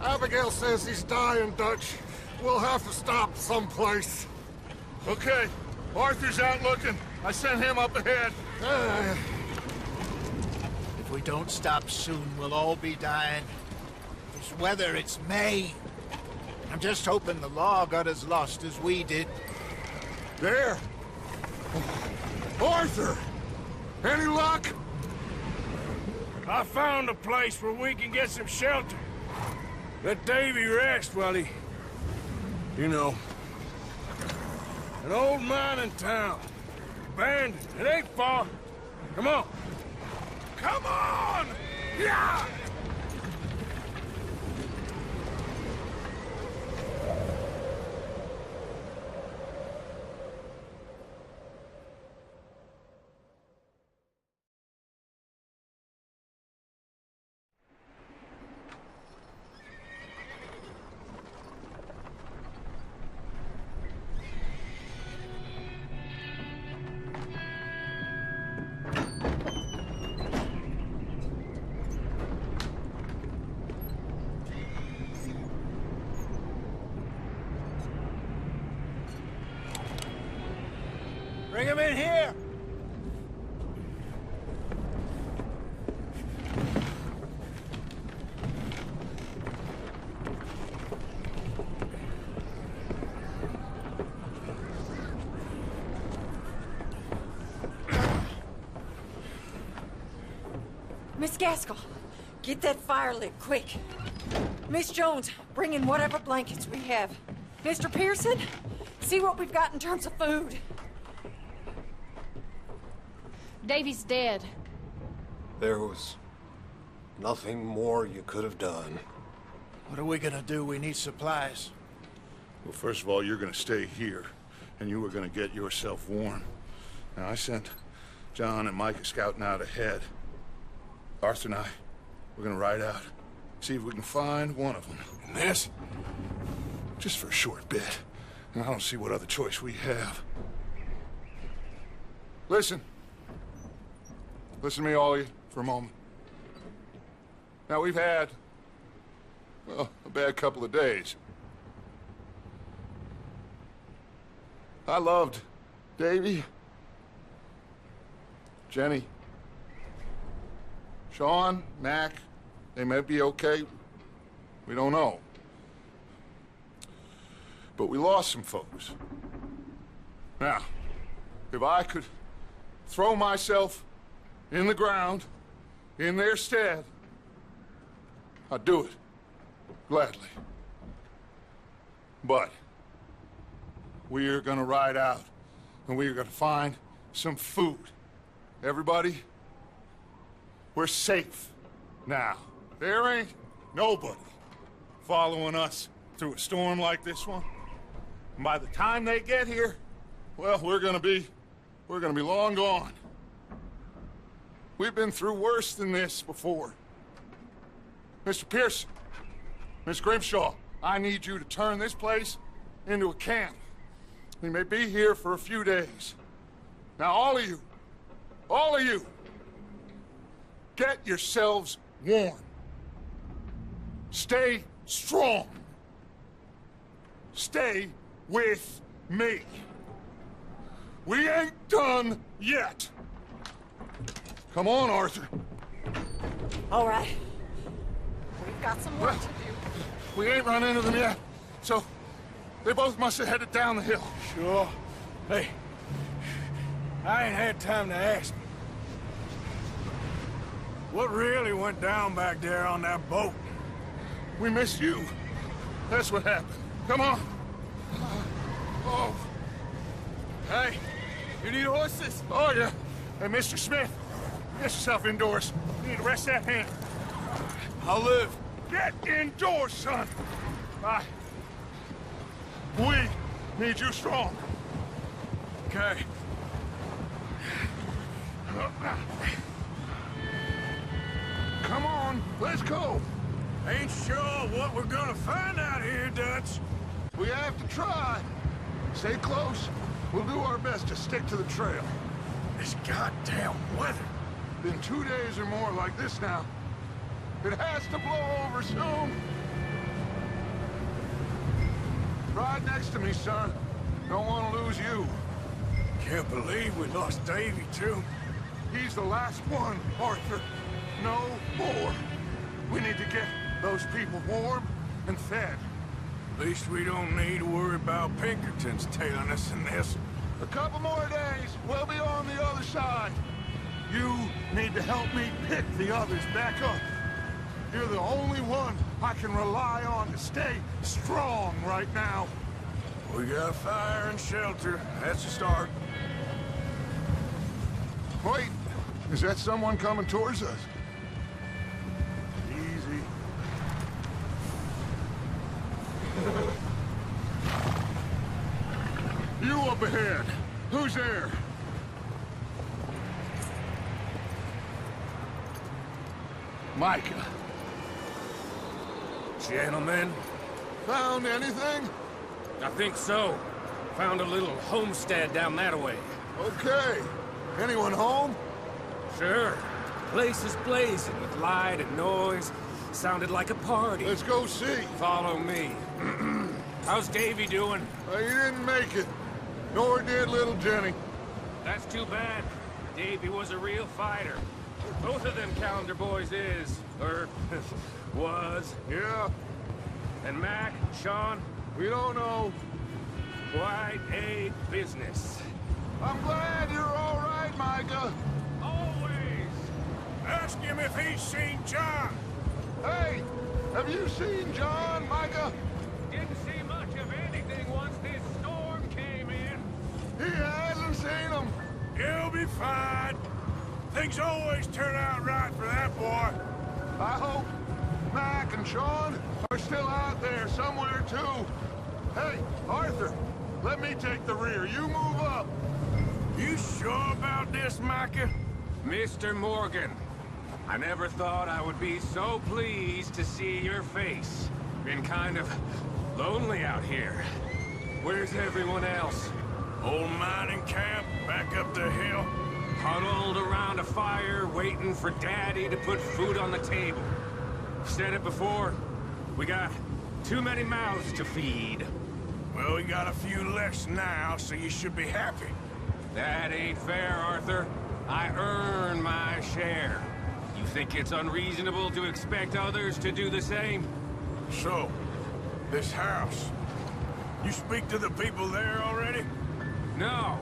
Abigail says he's dying, Dutch. We'll have to stop someplace. Okay. Arthur's out looking. I sent him up ahead. If we don't stop soon, we'll all be dying. This weather, it's May. I'm just hoping the law got as lost as we did. There! Arthur! Any luck? I found a place where we can get some shelter. Let Davy rest while he... You know. An old mining town. Abandoned. It ain't far. Come on. Come on! Yeah! Bring him in here! Miss Gaskell, get that fire lit, quick. Miss Jones, bring in whatever blankets we have. Mr. Pearson, see what we've got in terms of food. Davy's dead. There was nothing more you could have done. What are we gonna do? We need supplies. Well, first of all, you're gonna stay here, and you were gonna get yourself warm. Now, I sent John and Micah scouting out ahead. Arthur and I, we're gonna ride out, see if we can find one of them. And this, just for a short bit. And I don't see what other choice we have. Listen. Listen to me, all of you, for a moment. Now, we've had, well, a bad couple of days. I loved Davy, Jenny, Sean, Mac. They may be okay. We don't know. But we lost some folks. Now, if I could throw myself in the ground, in their stead, I'd do it, gladly. But we are gonna ride out, and we are gonna find some food. Everybody, we're safe now. There ain't nobody following us through a storm like this one. And by the time they get here, well, we're gonna be long gone. We've been through worse than this before. Mr. Pearson, Miss Grimshaw, I need you to turn this place into a camp. We may be here for a few days. Now, all of you, get yourselves warm. Stay strong. Stay with me. We ain't done yet. Come on, Arthur. All right. We've got some work to do. We ain't run into them yet, so they both must have headed down the hill. Sure. Hey, I ain't had time to ask. What really went down back there on that boat? We missed you. That's what happened. Come on. Oh. Hey, you need horses? Oh, yeah. Hey, Mr. Smith, get yourself indoors. You need to rest that hand. I'll live. Get indoors, son. We need you strong. Okay. Come on, let's go. Ain't sure what we're gonna find out here, Dutch. We have to try. Stay close. We'll do our best to stick to the trail. This goddamn weather. Been 2 days or more like this now. It has to blow over soon. Ride next to me, son. Don't want to lose you. Can't believe we lost Davy, too. He's the last one, Arthur. No more. We need to get those people warm and fed. At least we don't need to worry about Pinkertons tailing us in this. A couple more days, we'll be on the other side. You need to help me pick the others back up. You're the only one I can rely on to stay strong right now. We got fire and shelter. That's a start. Wait, is that someone coming towards us? Easy. You up ahead. Who's there? Micah. Gentlemen, Found anything? I think so. Found a little homestead down that way. Okay. Anyone home? Sure. Place is blazing with light and noise. Sounded like a party. Let's go see. Follow me. How's Davy doing? He didn't make it. Nor did little Jenny. That's too bad. Davy was a real fighter. Both of them Calendar boys is, or was. Yeah, And Mac, Sean, we don't know. quite a business. I'm glad you're all right, Micah. Always. ask him if he's seen John. Hey, have you seen John, Micah? Didn't see much of anything once this storm came in. He hasn't seen him. He'll be fine. Things always turn out right for that boy. I hope Mac and Sean are still out there somewhere, too. Hey, Arthur, let me take the rear. You move up. You sure about this, Micah? Mr. Morgan, I never thought I would be so pleased to see your face. Been kind of lonely out here. Where's everyone else? Old mining camp back up the hill. Huddled around a fire, waiting for Daddy to put food on the table. Said it before, we got too many mouths to feed. Well, we got a few less now, so you should be happy. That ain't fair, Arthur. I earn my share. You think it's unreasonable to expect others to do the same? So, this house. You speak to the people there already? No.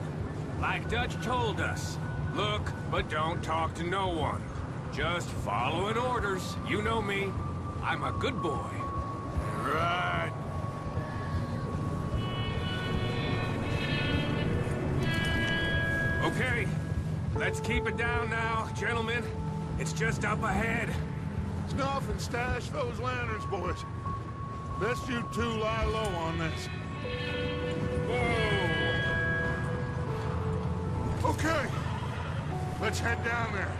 Like Dutch told us. Look, but don't talk to no one. Just following orders. You know me. I'm a good boy. Right. Okay. Let's keep it down now, gentlemen. It's just up ahead. Snuff and stash those lanterns, boys. Best you two lie low on this. Whoa! Okay. Let's head down there.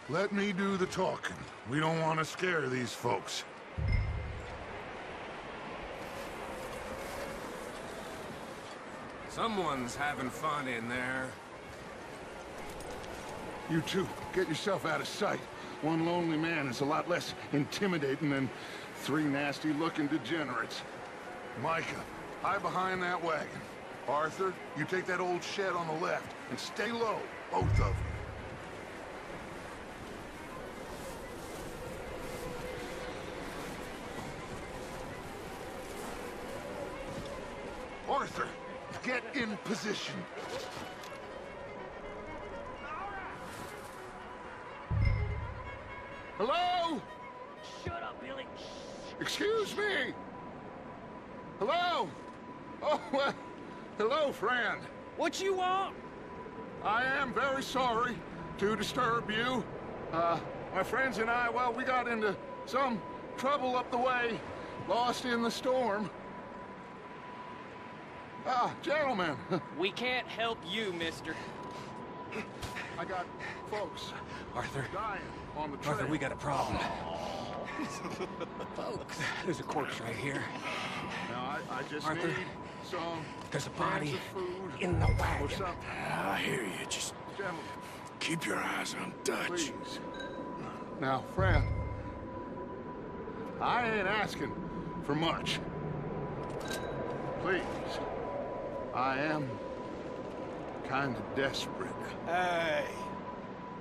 Let me do the talking. We don't want to scare these folks. Someone's having fun in there. You two, get yourself out of sight. One lonely man is a lot less intimidating than three nasty-looking degenerates. Micah, hide behind that wagon. Arthur, you take that old shed on the left, and stay low, both of you. Arthur, get in position. Hello? Shut up, Billy. Excuse me? Hello? Oh, well, hello, friend. What you want? I am very sorry to disturb you. My friends and I, well, we got into some trouble up the way, lost in the storm. Gentlemen. We can't help you, mister. I got folks Arthur. dying on the trail. Arthur, we got a problem. Folks, there's a corpse right here. Now, I just Arthur, need some there's a cans body of food in the or wagon. something. I hear you. Just Gentlemen, keep your eyes on Dutch. please. Now, friend, I ain't asking for much. Please. I am kind of desperate. Hey,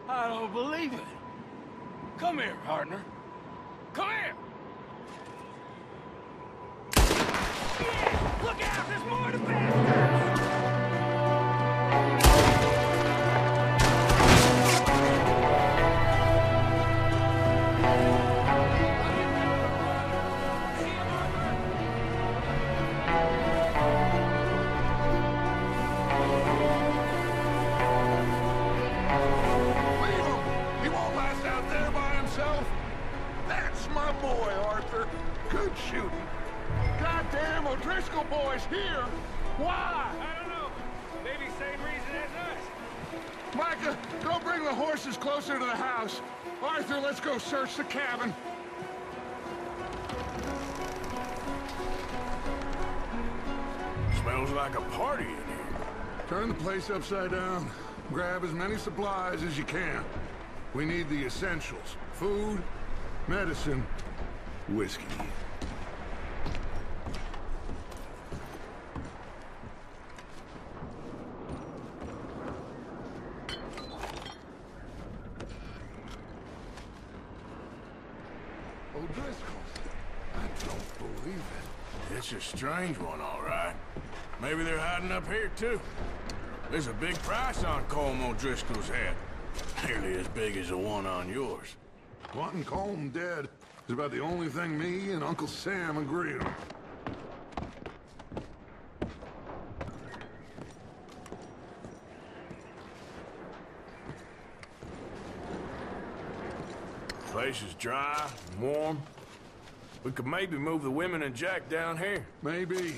I don't believe it. Come here, partner. Come here. Yeah, look out, there's more to bastards! Leave him! He won't last out there by himself. That's my boy, Arthur. Good shooting. Goddamn O'Driscoll boys here. Why? I don't know. Maybe same reason as us. Micah, go bring the horses closer to the house. Arthur, let's go search the cabin. Smells like a party in here. Turn the place upside down. Grab as many supplies as you can. We need the essentials. Food, medicine, whiskey. O'Driscoll. I don't believe it. It's a strange one, all right. Maybe they're hiding up here, too. There's a big price on Colm O'Driscoll's head. Nearly as big as the one on yours. Wanting Colm dead is about the only thing me and Uncle Sam agree on. Place is dry, warm. We could maybe move the women and Jack down here. Maybe.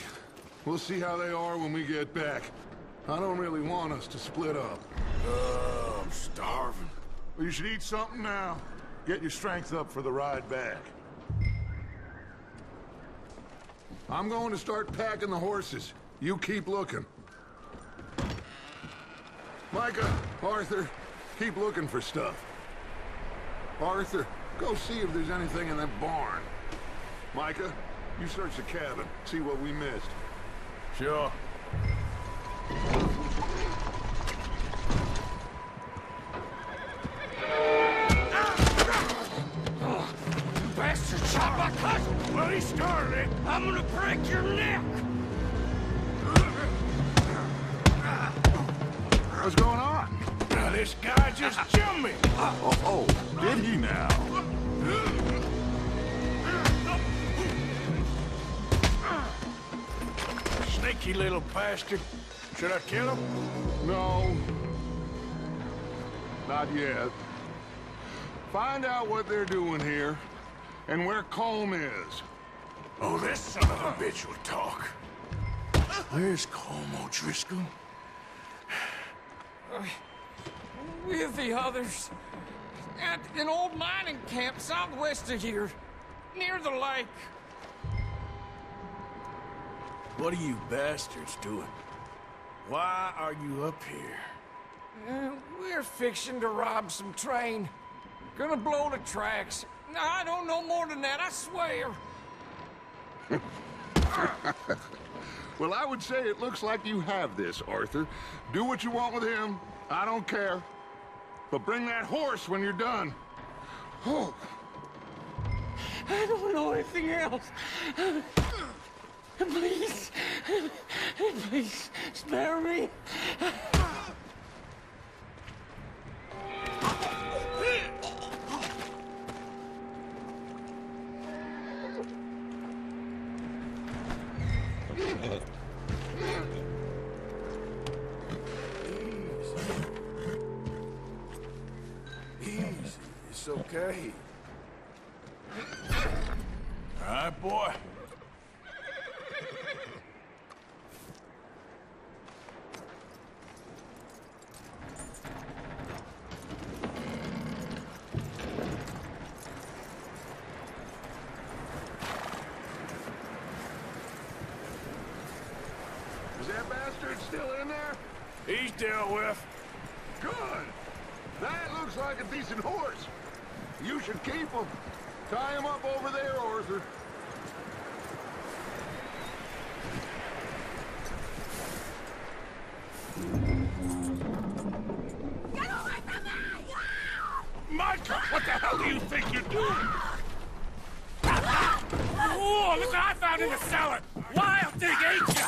We'll see how they are when we get back. I don't really want us to split up. I'm starving. Well, you should eat something now. Get your strength up for the ride back. I'm going to start packing the horses. You keep looking. Micah, Arthur, keep looking for stuff. Arthur, go see if there's anything in that barn. Micah, you search the cabin, see what we missed. Sure. Bastard shot my cousin! Well, he started it. I'm gonna break your neck! What's going on? Now, this guy just jumped me. Oh, did he now? Sneaky little bastard. Should I kill him? No. Not yet. Find out what they're doing here, and where Colm is. Oh, this son of a bitch will talk. Where's Colm O'Driscoll? With the others. At an old mining camp southwest of here. Near the lake. What are you bastards doing? Why are you up here? We're fixing to rob some train. Gonna blow the tracks. I don't know more than that, I swear. Well, I would say it looks like you have this, Arthur. Do what you want with him. I don't care. But bring that horse when you're done. Oh. I don't know anything else. Please. Please, spare me. Easy. It's okay. All right, boy. He's dealt with. Good. That looks like a decent horse. You should keep him. Tie him up over there, Arthur. Micah, what the hell do you think you're doing? Oh, look what I found in the cellar! Wild thing, ain't ya?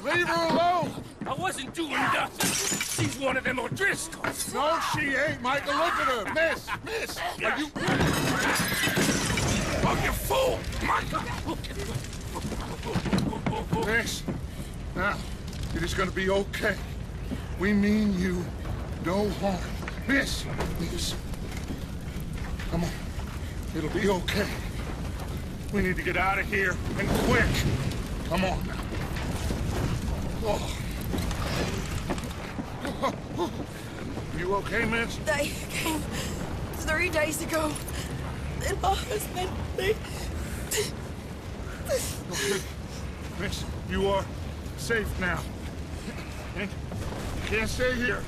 Leave her alone! I wasn't doing nothing. She's one of them O'Driscolls. No, she ain't, Micah. Look at her. Miss, are you... Oh, you fool! Micah! Miss, now, it is gonna be okay. We mean you no harm. Miss. Come on. It'll be okay. We need to get out of here, and quick. Come on now. Oh. You okay, miss? They came 3 days ago. And my husband, they... Okay. Miss, you are safe now. And you can't stay here.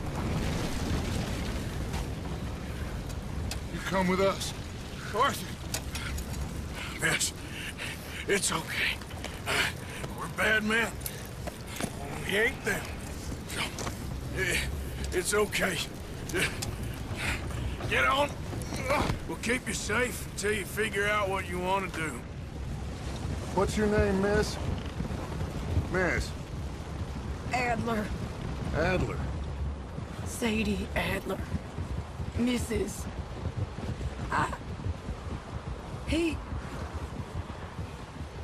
You come with us. Arthur. Miss, it's okay. We're bad men. We ain't them. So, it's okay. Get on. We'll keep you safe until you figure out what you want to do. What's your name, miss? Miss. Adler. Adler. Sadie Adler. Mrs.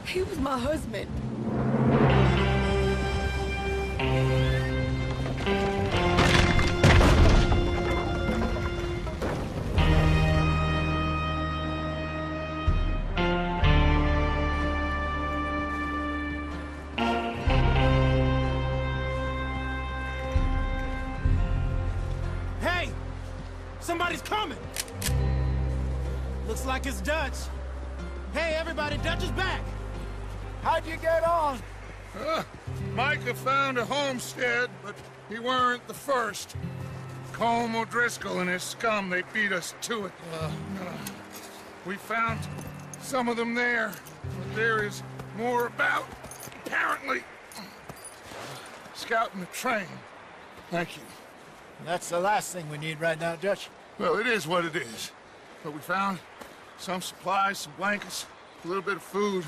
He was my husband. Hey! Somebody's coming! Looks like it's Dutch. Hey, everybody, Dutch is back! How'd you get on? Micah found a homestead, but he weren't the first. Colm O'Driscoll and his scum, they beat us to it. We found some of them there, but there is more about, apparently. Scouting the train. Thank you. That's the last thing we need right now, Dutch. Well, it is what it is. But we found some supplies, some blankets, a little bit of food,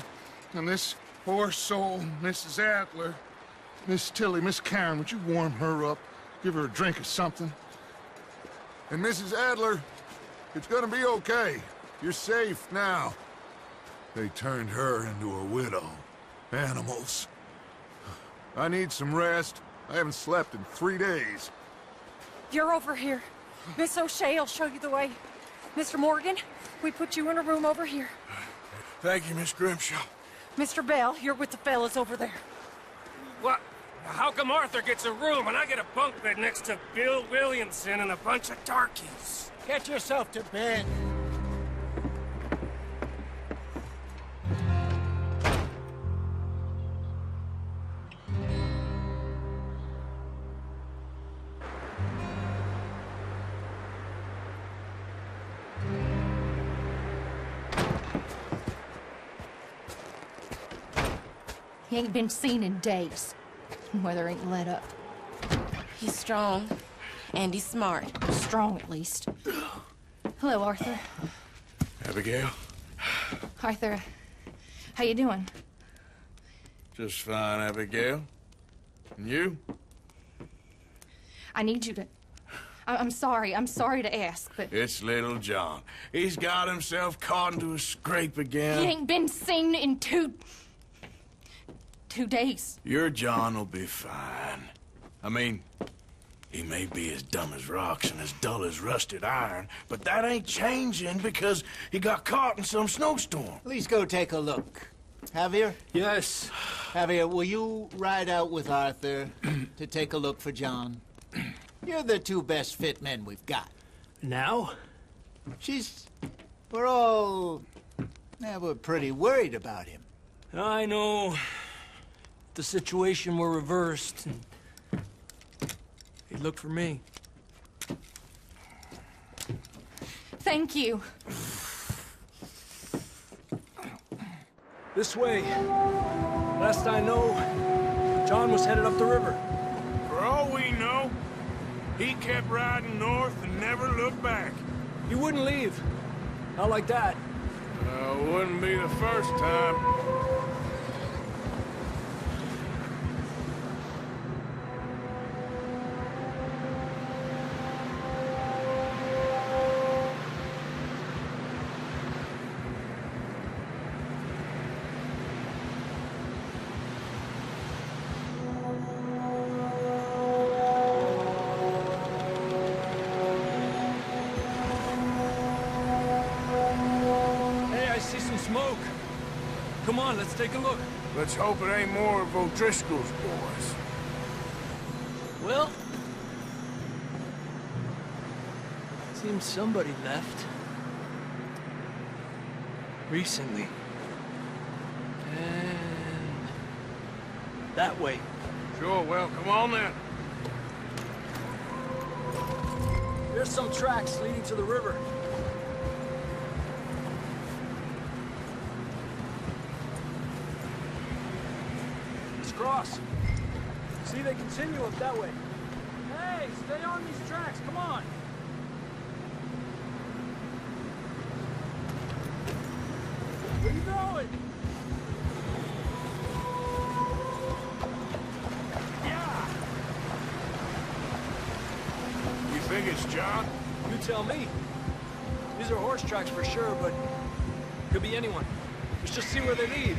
and this poor soul, Mrs. Adler, Miss Tilly, Miss Karen, would you warm her up? Give her a drink or something? And Mrs. Adler, it's gonna be okay. You're safe now. They turned her into a widow. Animals. I need some rest. I haven't slept in 3 days. You're over here. Miss O'Shea will show you the way. Mr. Morgan, we put you in a room over here. Thank you, Miss Grimshaw. Mr. Bell, you're with the fellas over there. What? How come Arthur gets a room and I get a bunk bed next to Bill Williamson and a bunch of darkies? Get yourself to bed. He ain't been seen in days. Weather ain't let up. He's strong, and he's smart. Strong, at least. Hello, Arthur. Abigail? Arthur, how you doing? Just fine, Abigail. And you? I need you to... I'm sorry to ask, but... It's little John. He's got himself caught into a scrape again. He ain't been seen in 2 days. Your John will be fine. I mean, he may be as dumb as rocks and as dull as rusted iron, but that ain't changing because he got caught in some snowstorm. Please go take a look. Javier? Yes. Javier, will you ride out with Arthur to take a look for John? You're the 2 best fit men we've got. Now? We're pretty worried about him. I know. The situation were reversed. look for me. Thank you. This way. Last I know, John was headed up the river. For all we know, he kept riding north and never looked back. He wouldn't leave. Not like that. Wouldn't be the first time. Smoke. Come on, let's take a look. Let's hope it ain't more of O'Driscoll's boys. Well, seems somebody left. Recently. And that way. Sure, well, come on then. There's some tracks leading to the river. Cross. See, they continue up that way. Hey, stay on these tracks, come on! Where you going? Yeah! You think it's John? You tell me. These are horse tracks for sure, but could be anyone. Let's just see where they lead.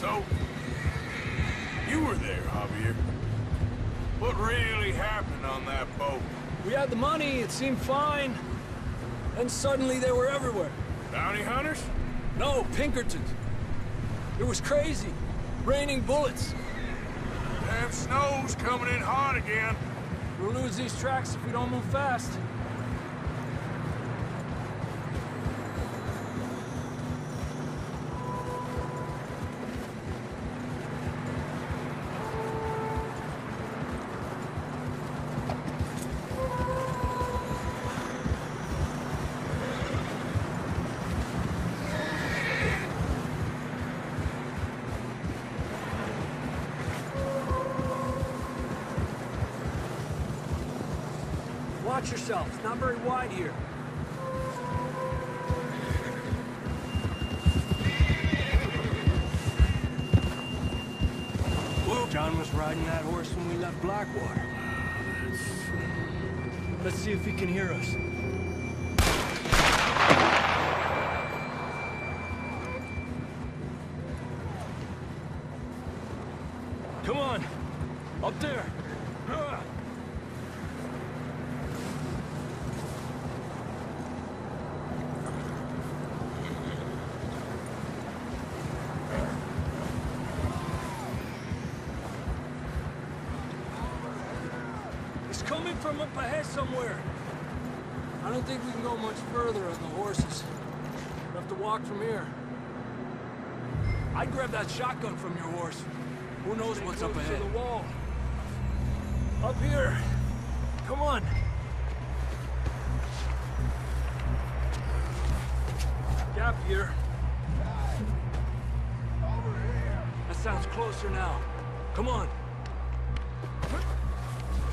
So, you were there, Javier. What really happened on that boat? We had the money, it seemed fine. Then suddenly they were everywhere. Bounty hunters? No, Pinkertons. It was crazy. Raining bullets. Damn snow's coming in hot again. We'll lose these tracks if we don't move fast. Watch yourself. It's not very wide here. Whoa. John was riding that horse when we left Blackwater. Let's see if he can hear us. Come on. Up there. Coming from up ahead somewhere. I don't think we can go much further on the horses. We'll have to walk from here. I'd grab that shotgun from your horse. Who knows what's up ahead? To the wall. Up here. Come on. Gap here. That sounds closer now. Come on.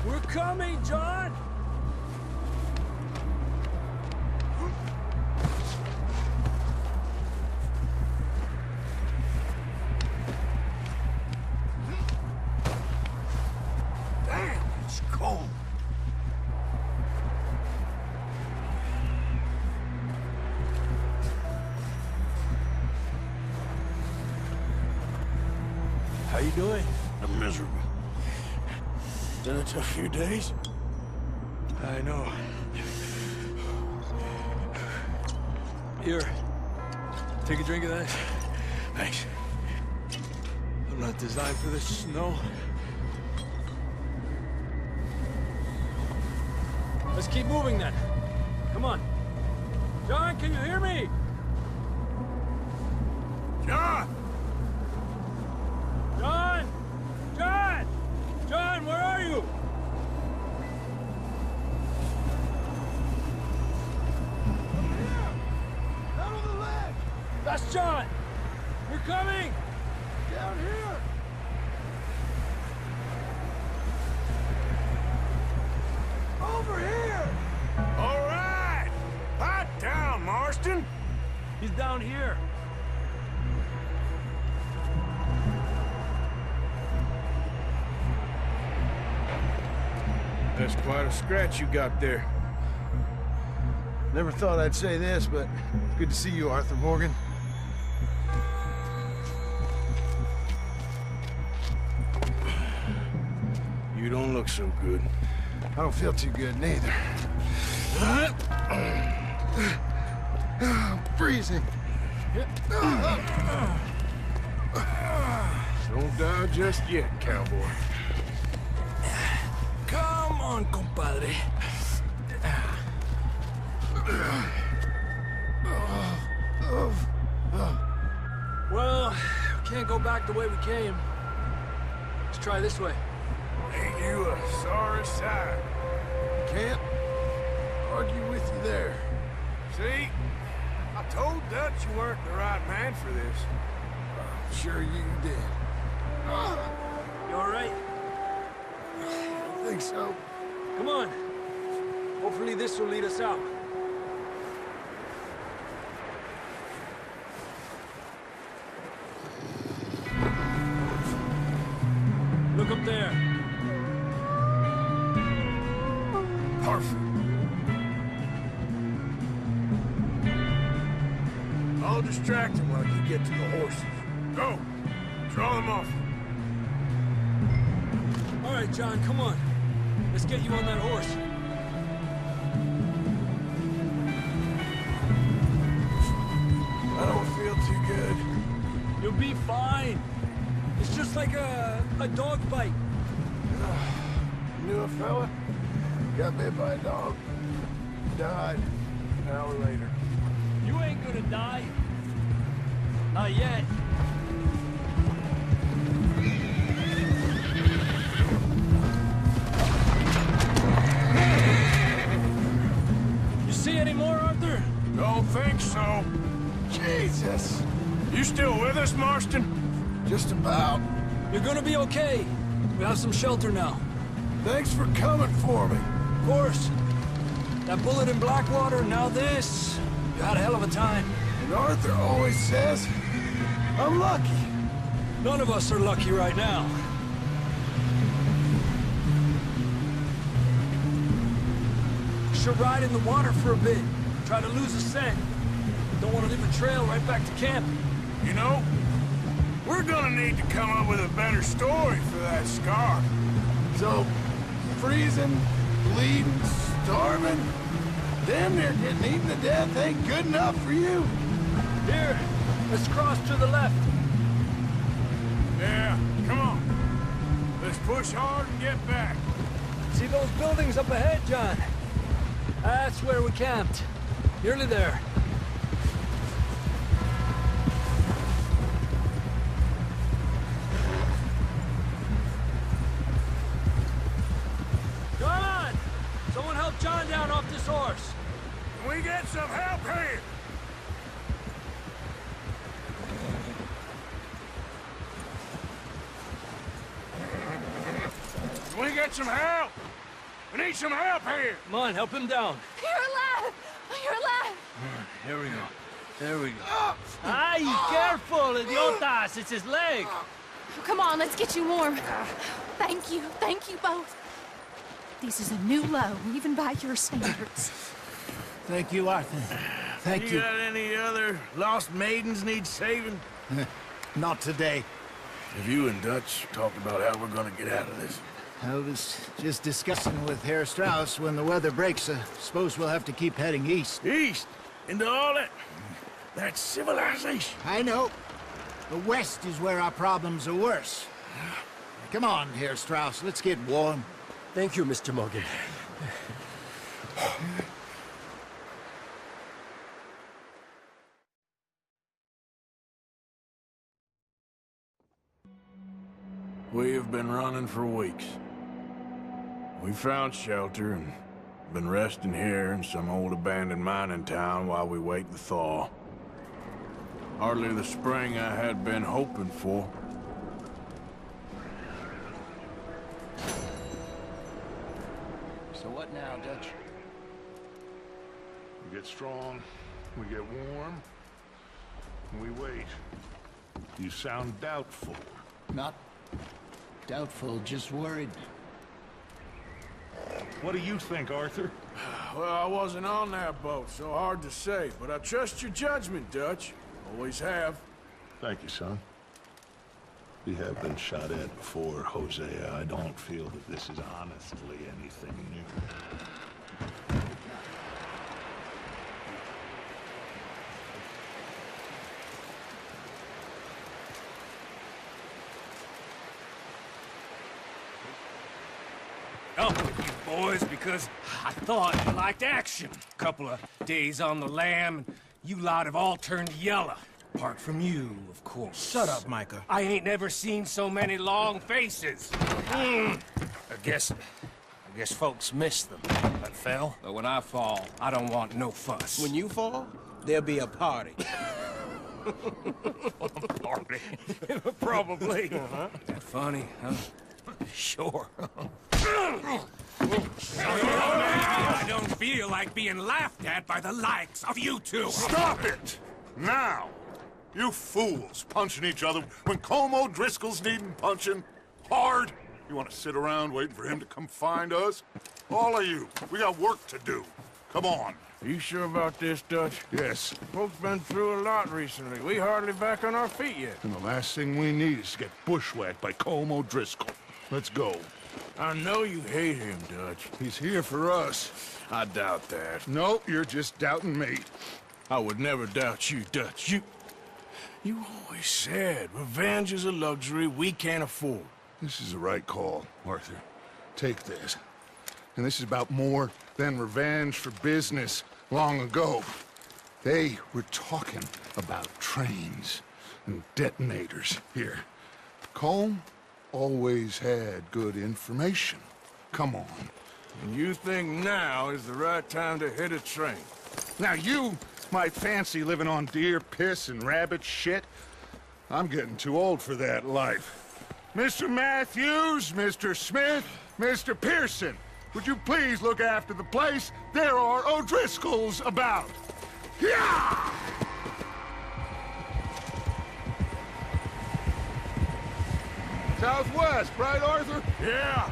We're coming, John! Damn, it's cold. How you doing? I'm miserable. Been a tough few days. I know. Here. Take a drink of that. Thanks. I'm not designed for this snow. Let's keep moving then. Come on. John, can you hear me? John! John! John! John, where are you? That's John! You're coming! Down here! Over here! All right! Pipe down, Marston! He's down here. That's quite a scratch you got there. Never thought I'd say this, but it's good to see you, Arthur Morgan. You don't look so good. I don't feel too good, neither. I'm freezing. Don't die just yet, cowboy. Come on, compadre. Well, we can't go back the way we came. Let's try this way. Ain't you a sorry sight? Can't argue with you there. See? I told Dutch you weren't the right man for this. I'm sure you did. You all right? I think so. Come on. Hopefully this will lead us out. Look up there. Perfect. I'll distract him while you get to the horses. Go! Draw them off. All right, John, come on. Let's get you on that horse. I don't feel too good. You'll be fine. It's just like a dog bite. Knew a fella? Got bit by a dog. Died an hour later. You ain't gonna die. Not yet. You see any more, Arthur? Don't think so. Jesus! You still with us, Marston? Just about. You're gonna be okay. We have some shelter now. Thanks for coming for me. Of course. That bullet in Blackwater, now this. You had a hell of a time. And Arthur always says, I'm lucky. None of us are lucky right now. Should ride in the water for a bit. Try to lose a scent. Don't want to leave a trail right back to camp. You know, we're gonna need to come up with a better story for that scar. So, freezing, bleeding, starving, damn near getting eaten to death ain't good enough for you. Here, let's cross to the left. Yeah, come on. Let's push hard and get back. See those buildings up ahead, John? That's where we camped. Nearly there. John! Someone help John down off this horse. Can we get some help here? Can we get some help? We need some help here. Come on, help him down. You're alive! You're alive! Here we go. There we go. Ay, careful, idiotas! It's his leg! Come on, let's get you warm. Thank you both. This is a new low, even by your standards. Thank you, Arthur. Thank you. got any other lost maidens need saving? Not today. Have you and Dutch talked about how we're gonna get out of this? I was just discussing with Herr Strauss when the weather breaks. Suppose we'll have to keep heading east. East? Into all that... that civilization? I know. The west is where our problems are worse. Come on, Herr Strauss. Let's get warm. Thank you, Mr. Morgan. We have been running for weeks. We found shelter and been resting here in some old abandoned mining town while we wait the thaw. Hardly the spring I had been hoping for. So what now, Dutch? We get strong, we get warm, and we wait. You sound doubtful. Not doubtful, just worried. What do you think, Arthur? Well, I wasn't on that boat, so hard to say, but I trust your judgment, Dutch. Always have. Thank you, son. We have been shot at before, Hosea. I don't feel that this is honestly anything new. Up with you boys because I thought you liked action. Couple of days on the lam, you lot have all turned yellow. Apart from you, of course. Shut up, Micah. I ain't never seen so many long faces. I guess folks miss them. I fell, but when I fall, I don't want no fuss. When you fall, there'll be a party. Party? Probably. That funny, huh? Sure. I don't feel like being laughed at by the likes of you two. Stop it! Now! You fools punching each other when Colm O'Driscoll's needing punching. Hard! You want to sit around waiting for him to come find us? All of you, we got work to do. Come on. Are you sure about this, Dutch? Yes. Folks been through a lot recently. We hardly back on our feet yet. And the last thing we need is to get bushwhacked by Colm O'Driscoll. Let's go. I know you hate him, Dutch. He's here for us. I doubt that. No, you're just doubting me. I would never doubt you, Dutch. You always said revenge is a luxury we can't afford. This is the right call, Arthur. Take this. And this is about more than revenge for business long ago. They were talking about trains and detonators here. Colm always had good information. Come on. And you think now is the right time to hit a train? Now you might fancy living on deer piss and rabbit shit. I'm getting too old for that life. Mr. Matthews, Mr. Smith, Mr. Pearson, would you please look after the place? There are O'Driscolls about. Yeah! Southwest, right, Arthur? Yeah.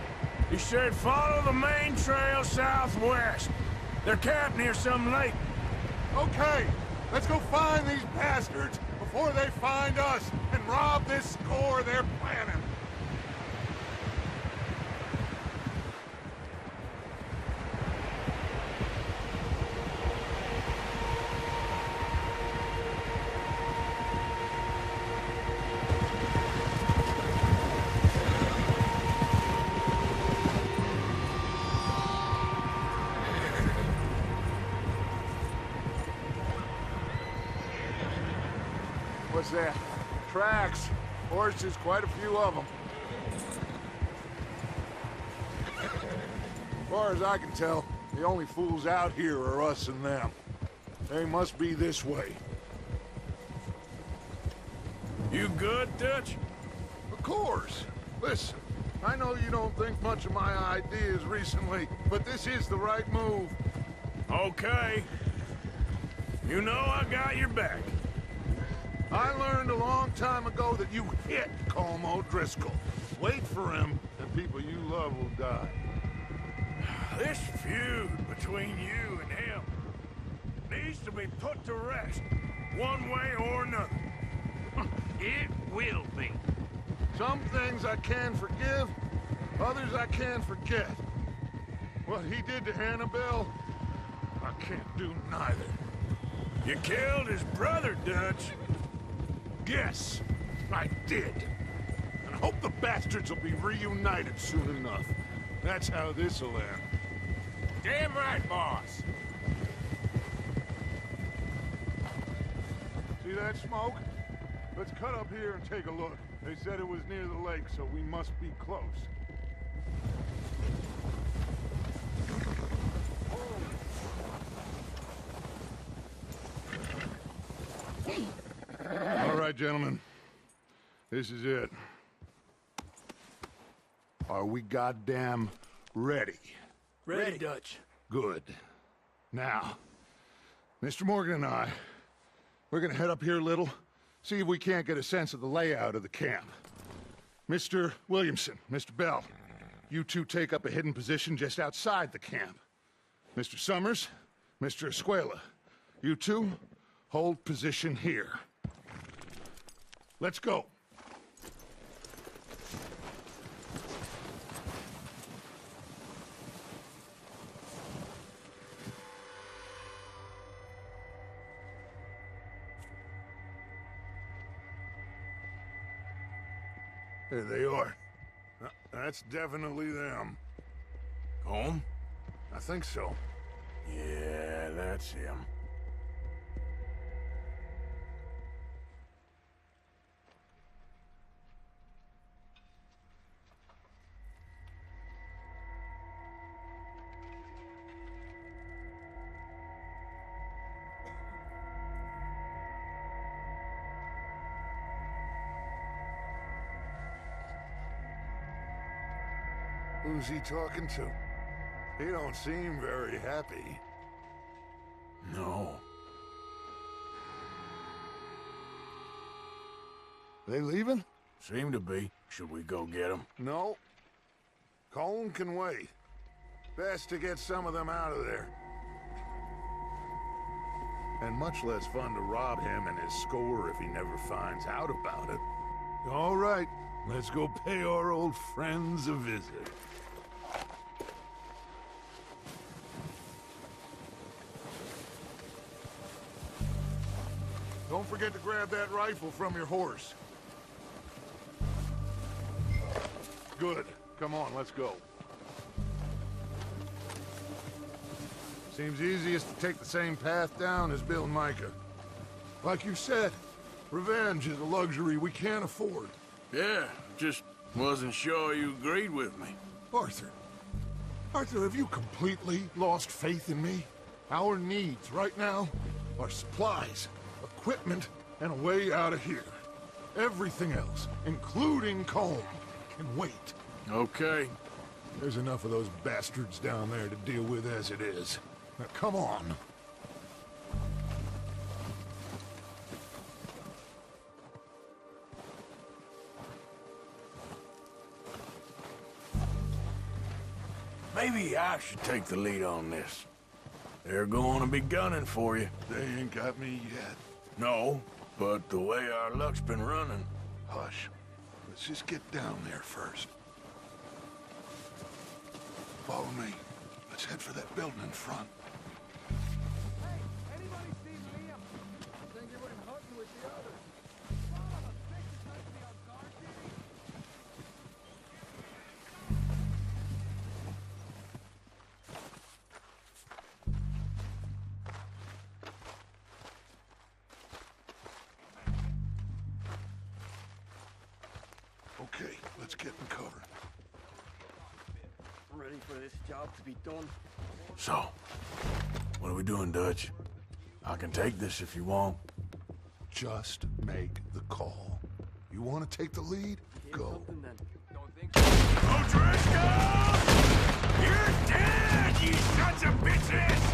He said follow the main trail southwest. They're camped near some lake. Okay, let's go find these bastards before they find us and rob this score they're planning. What's that? Tracks. Horses, quite a few of them. As far as I can tell, the only fools out here are us and them. They must be this way. You good, Dutch? Of course. Listen, I know you don't think much of my ideas recently, but this is the right move. Okay. You know I got your back. I learned a long time ago that you hit Colm O'Driscoll. Wait for him, and people you love will die. This feud between you and him needs to be put to rest, one way or another. It will be. Some things I can forgive, others I can forget. What he did to Annabelle, I can't do neither. You killed his brother, Dutch. Yes, I did. And I hope the bastards will be reunited soon enough. That's how this'll end. Damn right, boss. See that smoke? Let's cut up here and take a look. They said it was near the lake, so we must be close. right, gentlemen. This is it. Are we goddamn ready? Ready, Dutch. Good. Now, Mr. Morgan and I, we're gonna head up here a little, see if we can't get a sense of the layout of the camp. Mr. Williamson, Mr. Bell, you two take up a hidden position just outside the camp. Mr. Summers, Mr. Escuela, you two hold position here. Let's go. There they are. That's definitely them. Home? I think so. Yeah, that's him. Who's he talking to? He don't seem very happy. No. They leaving? Seem to be. Should we go get them? No. Colm can wait. Best to get some of them out of there. And much less fun to rob him and his score if he never finds out about it. All right, let's go pay our old friends a visit. Don't forget to grab that rifle from your horse. Good. Come on, let's go. Seems easiest to take the same path down as Bill and Micah. Like you said, revenge is a luxury we can't afford. Yeah, just wasn't sure you agreed with me. Arthur. Arthur, have you completely lost faith in me? Our needs right now are supplies, equipment, and a way out of here. Everything else, including Colm, can wait. Okay. There's enough of those bastards down there to deal with as it is. Now, come on. Maybe I should take the lead on this. They're going to be gunning for you. They ain't got me yet. No, but the way our luck's been running... Hush. Let's just get down there first. Follow me. Let's head for that building in front. Hey, anybody seen Liam? I think he went hunting with the others. Okay, let's get in cover. Ready for this job to be done. So, what are we doing, Dutch? I can take this if you want. Just make the call. You want to take the lead? Go. O'Driscoll! You're dead, you sons of bitches!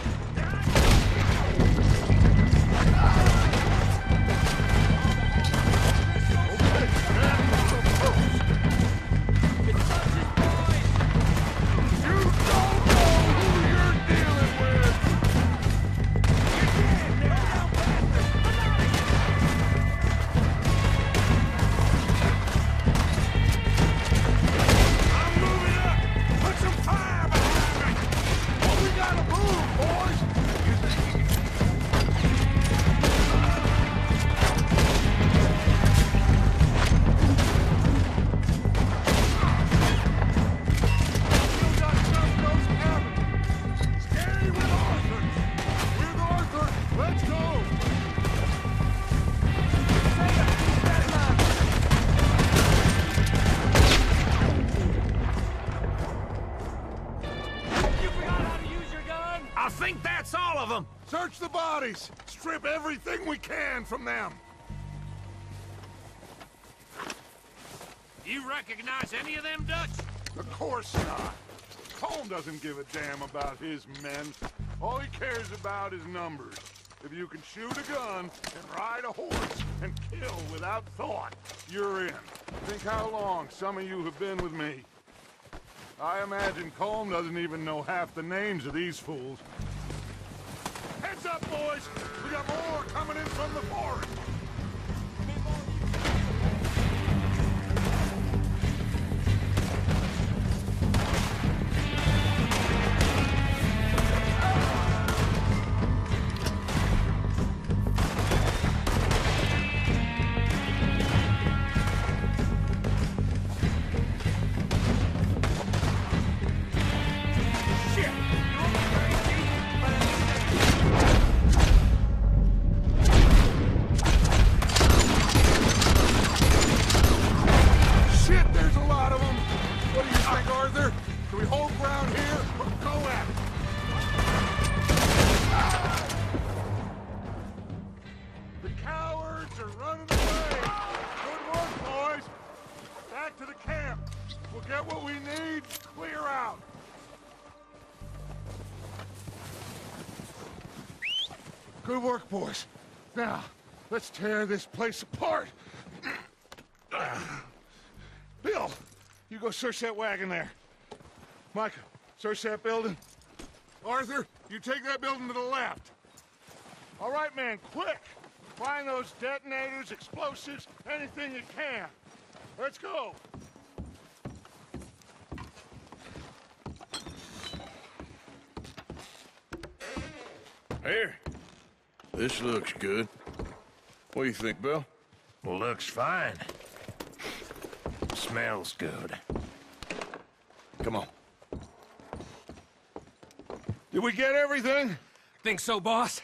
Search the bodies! Strip everything we can from them! You recognize any of them Dutch? Of course not. Colm doesn't give a damn about his men. All he cares about is numbers. If you can shoot a gun and ride a horse and kill without thought, you're in. Think how long some of you have been with me. I imagine Colm doesn't even know half the names of these fools. Heads up, boys! We got more coming in from the forest! Good work, boys. Now, let's tear this place apart. Bill, you go search that wagon there. Micah, search that building. Arthur, you take that building to the left. All right, man, quick. Find those detonators, explosives, anything you can. Let's go. Here. This looks good. What do you think, Bill? Looks fine. Smells good. Come on. Did we get everything? Think so, boss.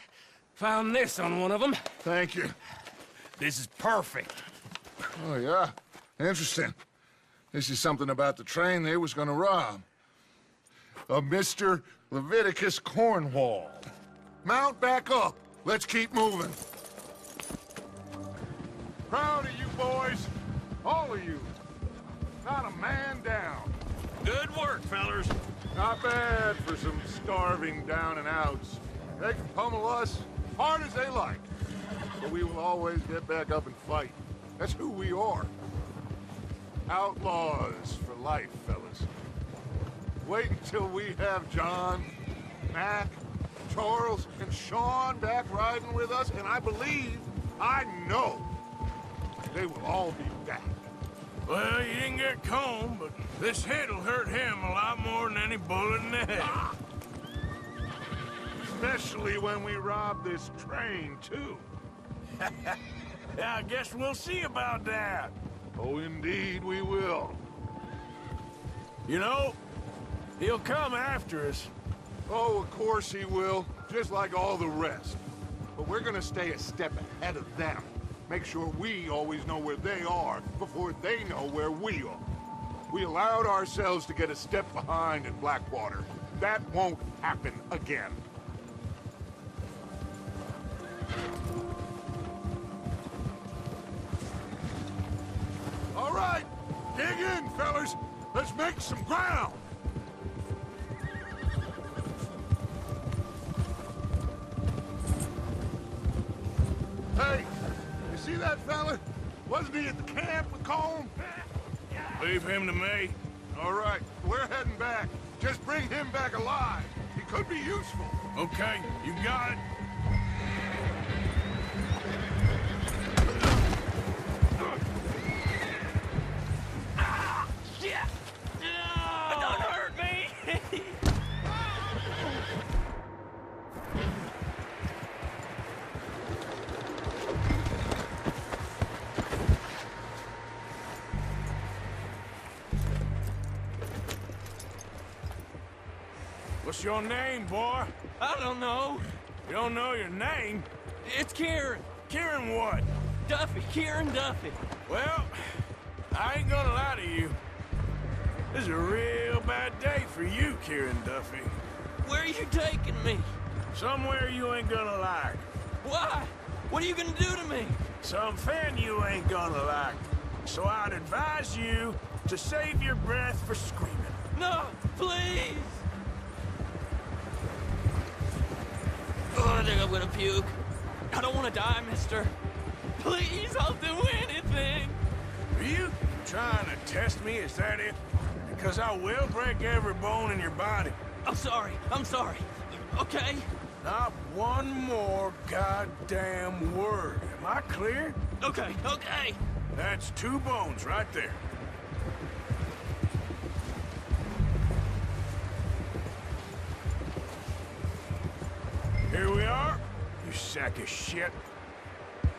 Found this on one of them. Thank you. This is perfect. Oh, yeah? Interesting. This is something about the train they was gonna rob. A Mr. Leviticus Cornwall. Mount back up. Let's keep moving. Proud of you boys. All of you. Not a man down. Good work, fellers. Not bad for some starving down and outs. They can pummel us hard as they like. But we will always get back up and fight. That's who we are. Outlaws for life, fellas. Wait until we have John, Mac, Charles, and Sean back riding with us, and I know, they will all be back. Well, you didn't get Colm, but this hit'll hurt him a lot more than any bullet in the head. Especially when we rob this train, too. Yeah, I guess we'll see about that. Oh, indeed we will. You know, he'll come after us. Oh, of course he will, just like all the rest. But we're gonna stay a step ahead of them. Make sure we always know where they are before they know where we are. We allowed ourselves to get a step behind in Blackwater. That won't happen again. All right, dig in, fellas. Let's make some ground. Hey, you see that fella? Wasn't he at the camp with Colm? Leave him to me. All right, we're heading back. Just bring him back alive. He could be useful. Okay, you got it. Don't hurt me! What's your name, boy? I don't know. You don't know your name? It's Kieran. Kieran what? Duffy. Kieran Duffy. Well, I ain't gonna lie to you. This is a real bad day for you, Kieran Duffy. Where are you taking me? Somewhere you ain't gonna like. Why? What are you gonna do to me? Something you ain't gonna like. So I'd advise you to save your breath for screaming. No, please! Oh, I think I'm gonna puke. I don't want to die, mister. Please, I'll do anything. Are you trying to test me? Is that it? Because I will break every bone in your body. I'm sorry. Okay? Not one more goddamn word. Am I clear? Okay. That's 2 bones right there. Here we are, you sack of shit.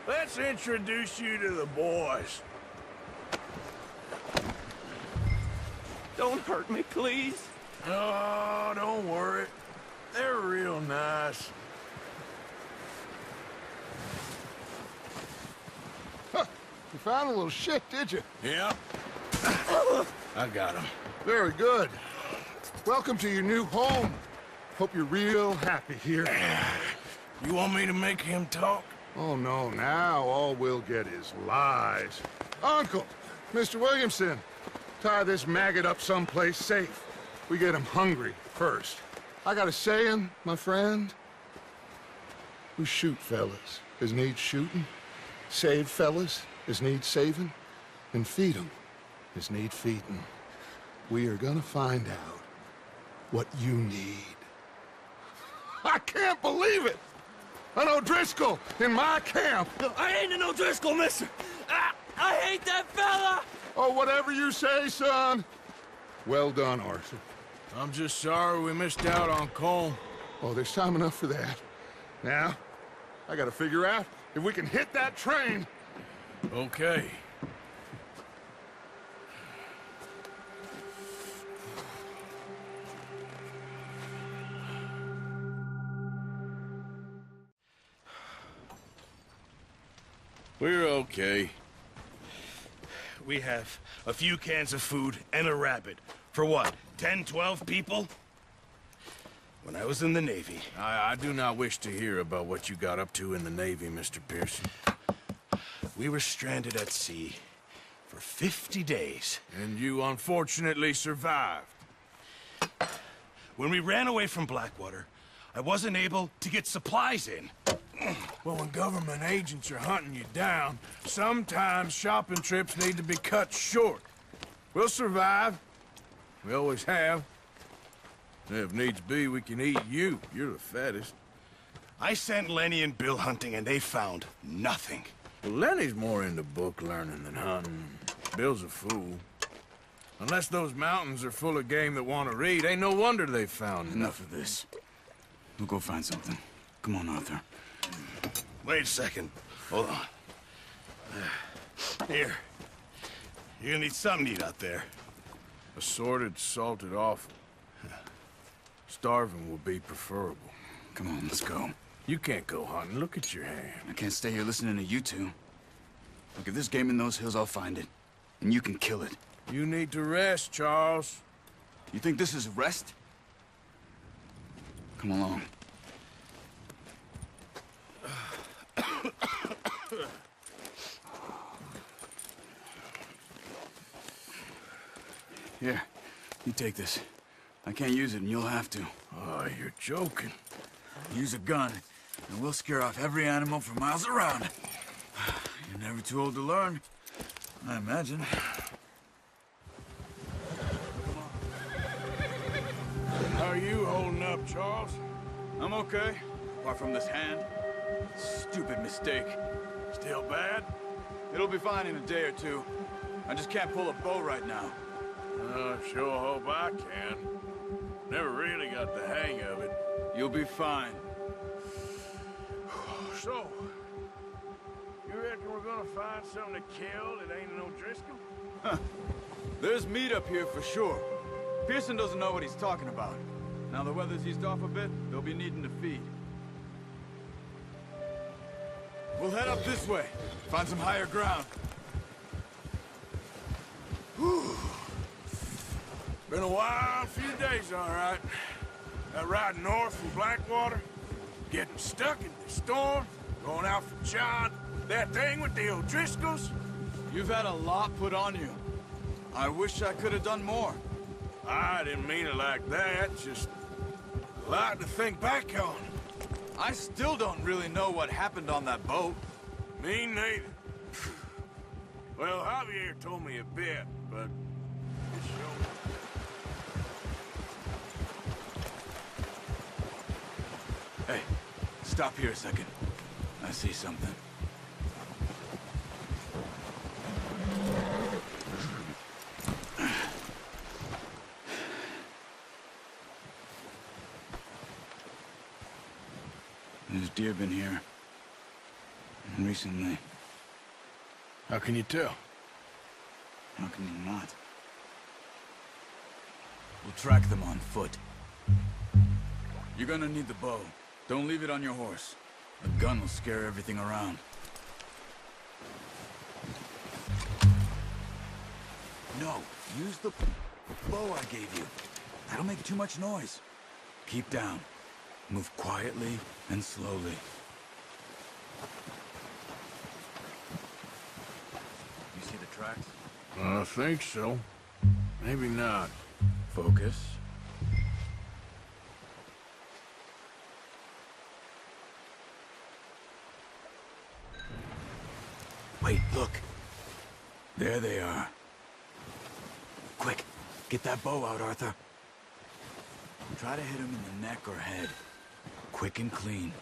Let's introduce you to the boys. Don't hurt me, please. Oh, don't worry. They're real nice. Huh. You found a little shit, did you? Yeah. I got him. Very good. Welcome to your new home. Hope you're real happy here. You want me to make him talk? Oh, no. Now all we'll get is lies. Uncle, Mr. Williamson, tie this maggot up someplace safe. We get him hungry first. I got a saying, my friend. We shoot fellas as need shooting, save fellas as need saving, and feed 'em as need feeding. We are gonna find out what you need. I can't believe it! An O'Driscoll in my camp! No, I ain't an O'Driscoll, mister! I hate that fella! Oh, whatever you say, son. Well done, Arthur. I'm just sorry we missed out on Colm. Oh, there's time enough for that. Now, I gotta figure out if we can hit that train. Okay. We're okay. We have a few cans of food and a rabbit. For what, 10, 12 people? When I was in the Navy... I do not wish to hear about what you got up to in the Navy, Mr. Pearson. We were stranded at sea for 50 days. And you unfortunately survived. When we ran away from Blackwater, I wasn't able to get supplies in. Well, when government agents are hunting you down, sometimes shopping trips need to be cut short. We'll survive. We always have. If needs be, we can eat you. You're the fattest. I sent Lenny and Bill hunting, and they found nothing. Well, Lenny's more into book learning than hunting. Bill's a fool. Unless those mountains are full of game that want to read, ain't no wonder they found Enough of this. We'll go find something. Come on, Arthur. Wait a second. Hold on. Here. You're gonna need something to eat out there. Assorted, salted offal. Starving will be preferable. Come on, let's go. You can't go hunting. Look at your hand. I can't stay here listening to you two. Look, if there's game in those hills, I'll find it. And you can kill it. You need to rest, Charles. You think this is rest? Come along. Here, you take this. I can't use it, and you'll have to. Oh, you're joking. Use a gun, and we'll scare off every animal for miles around. You're never too old to learn, I imagine. How are you holding up, Charles? I'm okay, apart from this hand. Stupid mistake. Still bad? It'll be fine in a day or two. I just can't pull a bow right now. I sure hope I can. Never really got the hang of it. You'll be fine. So, you reckon we're gonna find something to kill that ain't an O'Driscoll? Huh. There's meat up here for sure. Pearson doesn't know what he's talking about. Now the weather's eased off a bit, they'll be needing to feed. We'll head up this way. Find some higher ground. Whew. Been a wild few days, all right. That ride north from Blackwater, getting stuck in the storm, going out for John, that thing with the O'Driscolls. You've had a lot put on you. I wish I could have done more. I didn't mean it like that, just a lot to think back on. I still don't really know what happened on that boat. Me neither. Well, Javier told me a bit, but it showed. Hey, stop here a second. I see something. There's deer been here. Recently. How can you tell? How can you not? We'll track them on foot. You're gonna need the bow. Don't leave it on your horse. A gun will scare everything around. No, use the bow I gave you. That'll make too much noise. Keep down. Move quietly and slowly. You see the tracks? I think so. Maybe not. Focus. Wait, look. There they are. Quick, get that bow out, Arthur. Try to hit him in the neck or head. Quick and clean.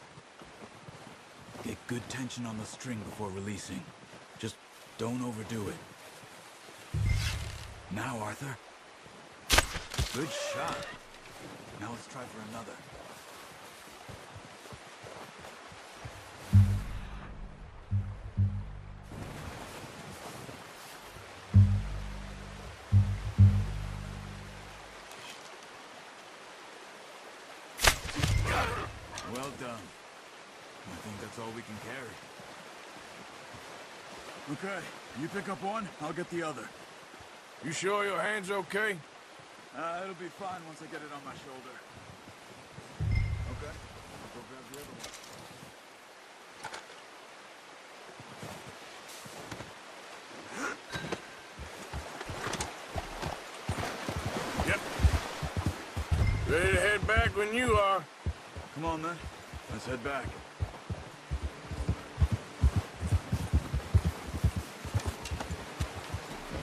Get good tension on the string before releasing. Just don't overdo it. Now, Arthur. Good shot. Now let's try for another. Well done. I think that's all we can carry. Okay, you pick up one, I'll get the other. You sure your hand's okay? It'll be fine once I get it on my shoulder. Okay, I'll go grab the other one. Yep. Ready to head back when you are. Come on, then. Let's head back.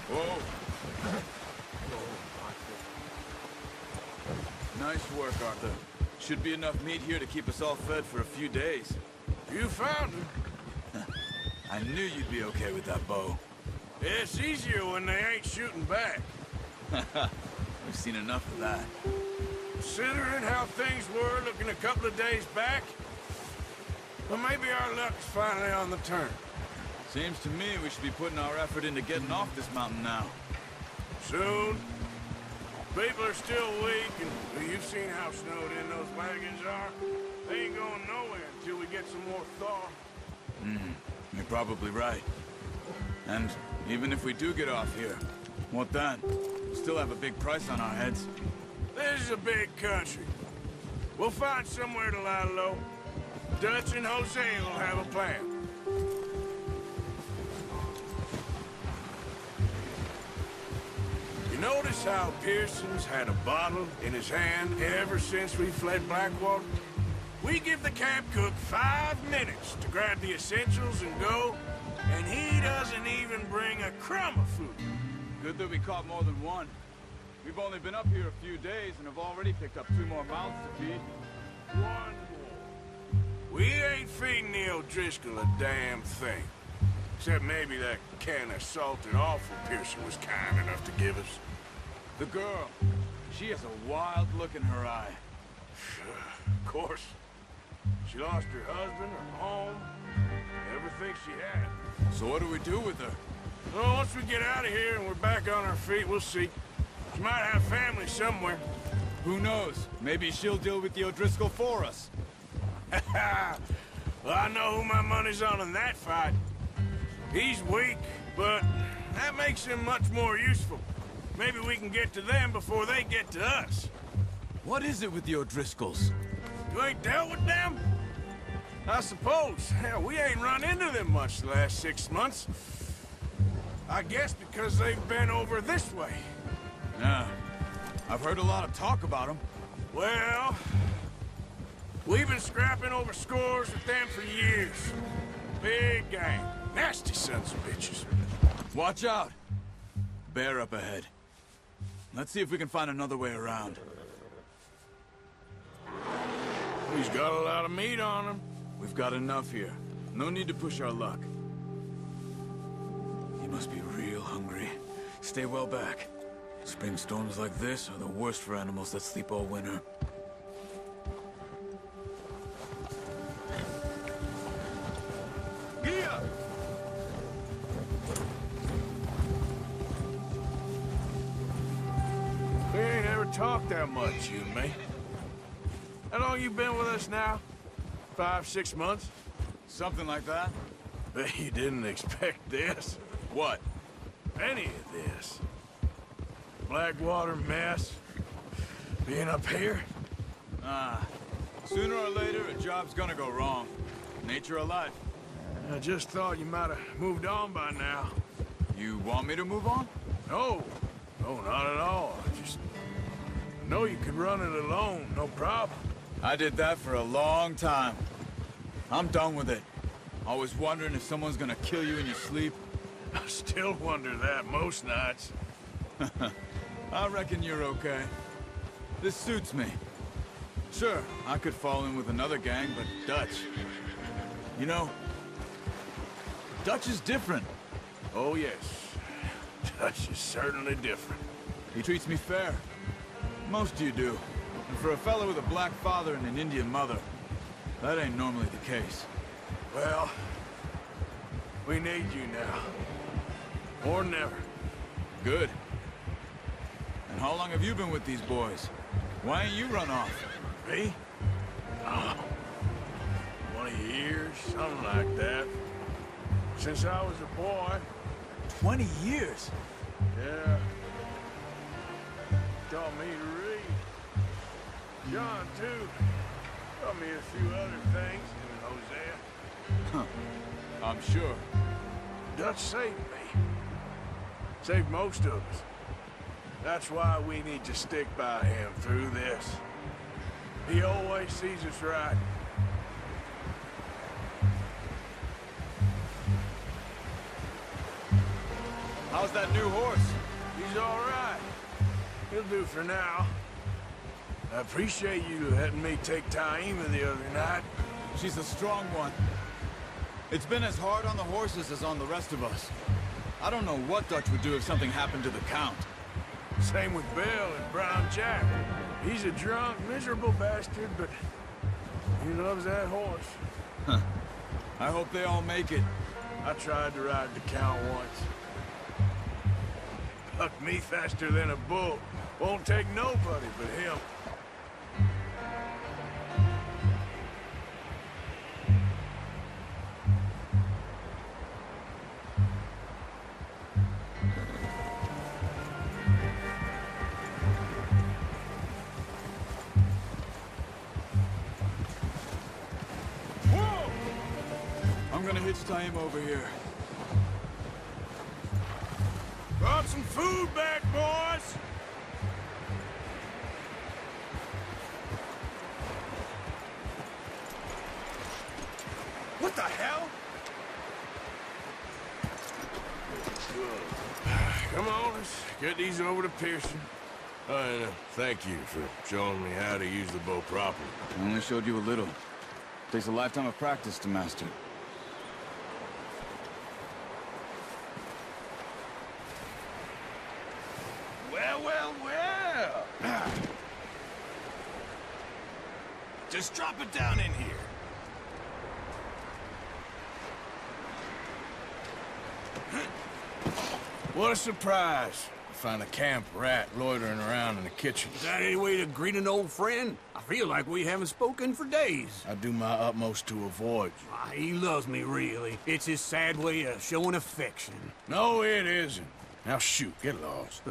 Whoa. Nice work, Arthur. Should be enough meat here to keep us all fed for a few days. You found him. I knew you'd be okay with that bow. It's easier when they ain't shooting back. We've seen enough of that. Considering how things were looking a couple of days back, well, maybe our luck's finally on the turn. Seems to me we should be putting our effort into getting off this mountain now. Soon. People are still weak, and well, you've seen how snowed in those wagons are. They ain't going nowhere until we get some more thaw. You're probably right. And even if we do get off here, what then? We'll still have a big price on our heads. This is a big country. We'll find somewhere to lie low. Dutch and Jose will have a plan. You notice how Pearson's had a bottle in his hand ever since we fled Blackwater? We give the camp cook 5 minutes to grab the essentials and go, and he doesn't even bring a crumb of food. Good that we caught more than one. We've only been up here a few days and have already picked up 2 more mouths to feed. 1 more. We ain't feeding the O'Driscoll a damn thing. Except maybe that can of salted offal Pearson was kind enough to give us. The girl. She has a wild look in her eye. Of course. She lost her husband, her home, everything she had. So what do we do with her? Well, once we get out of here and we're back on our feet, we'll see. She might have family somewhere. Who knows? Maybe she'll deal with the O'Driscoll for us. Well, I know who my money's on in that fight. He's weak, but that makes him much more useful. Maybe we can get to them before they get to us. What is it with the O'Driscolls? You ain't dealt with them? I suppose. Hell, we ain't run into them much the last 6 months. I guess because they've been over this way. Yeah. I've heard a lot of talk about them. Well, we've been scrapping over scores with them for years. Big gang. Nasty sons of bitches. Watch out! Bear up ahead. Let's see if we can find another way around. He's got a lot of meat on him. We've got enough here. No need to push our luck. He must be real hungry. Stay well back. Spring storms like this are the worst for animals that sleep all winter. Gia! We ain't ever talked that much, you and me. How long you been with us now? 5, 6 months? Something like that. Bet you didn't expect this. What? Any of this. Blackwater mess. Being up here? Sooner or later, a job's gonna go wrong. Nature of life. I just thought you might have moved on by now. You want me to move on? No. No, not at all. I know you could run it alone, no problem. I did that for a long time. I'm done with it. Always wondering if someone's gonna kill you in your sleep. I still wonder that most nights. I reckon you're okay. This suits me. Sure, I could fall in with another gang, but Dutch... You know, Dutch is different. Oh, yes. Dutch is certainly different. He treats me fair. Most of you do. And for a fellow with a black father and an Indian mother, that ain't normally the case. Well, we need you now. More than ever. Good. And how long have you been with these boys? Why ain't you run off? Me? Oh, 20 years, something like that. Since I was a boy. 20 years? Yeah. Taught me to read. John, too. Taught me a few other things, and Hosea. Huh. I'm sure. Dutch saved me. Saved most of us. That's why we need to stick by him through this. He always sees us right. How's that new horse? He's all right. He'll do for now. I appreciate you letting me take Taima the other night. She's a strong one. It's been as hard on the horses as on the rest of us. I don't know what Dutch would do if something happened to the Count. Same with Bill and Brown Jack. He's a drunk, miserable bastard, but he loves that horse. Huh. I hope they all make it. I tried to ride the Count once. Bucked me faster than a bull. Won't take nobody but him. I'm gonna hitch Taima over here. Brought some food back, boys! What the hell? Come on, let's get these over to Pearson. And thank you for showing me how to use the bow properly. I only showed you a little. Takes a lifetime of practice to master. Well. Just drop it down in here. What a surprise. Find a camp rat loitering around in the kitchen. Is that any way to greet an old friend? I feel like we haven't spoken for days. I do my utmost to avoid you. He loves me, really. It's his sad way of showing affection. No, it isn't. Now shoot, get lost.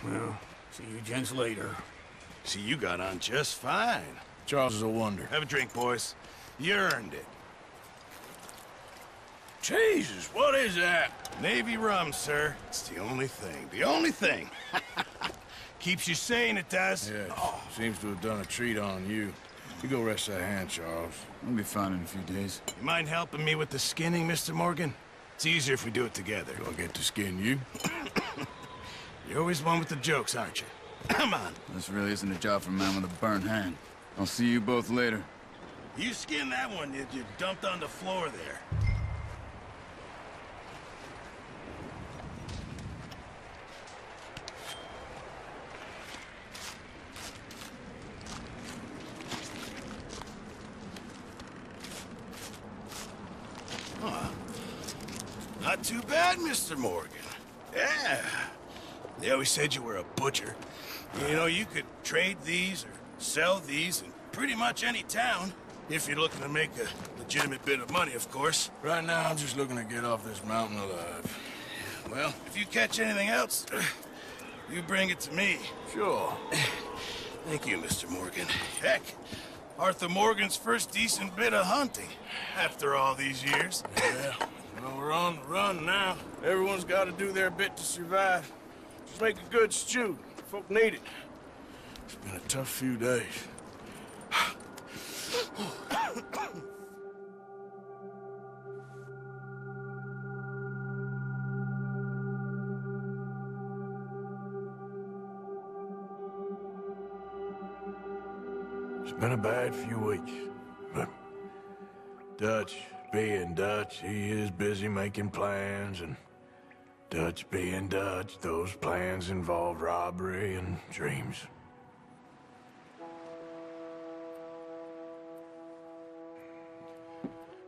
Well, see you gents later. See, you got on just fine. Charles is a wonder. Have a drink, boys. You earned it. Jesus, what is that? Navy rum, sir. It's the only thing. The only thing. Keeps you sane, it does. Yeah, seems to have done a treat on you. You go rest that hand, Charles. We'll be fine in a few days. You mind helping me with the skinning, Mr. Morgan? It's easier if we do it together. Do I get to skin you? You're always one with the jokes, aren't you? Come on. This really isn't a job for a man with a burnt hand. I'll see you both later. You skinned that one you dumped on the floor there. Not too bad, Mr. Morgan. Yeah. They always said you were a butcher. You know, you could trade these or sell these in pretty much any town. If you're looking to make a legitimate bit of money, of course. Right now, I'm just looking to get off this mountain alive. Well, if you catch anything else, you bring it to me. Sure. Thank you, Mr. Morgan. Heck, Arthur Morgan's first decent bit of hunting after all these years. Yeah. Well, we're on the run now. Everyone's got to do their bit to survive. Just make a good stew. Folk need it. It's been a tough few days. It's been a bad few weeks, but Dutch being Dutch, he is busy making plans, and Dutch being Dutch, those plans involve robbery and dreams.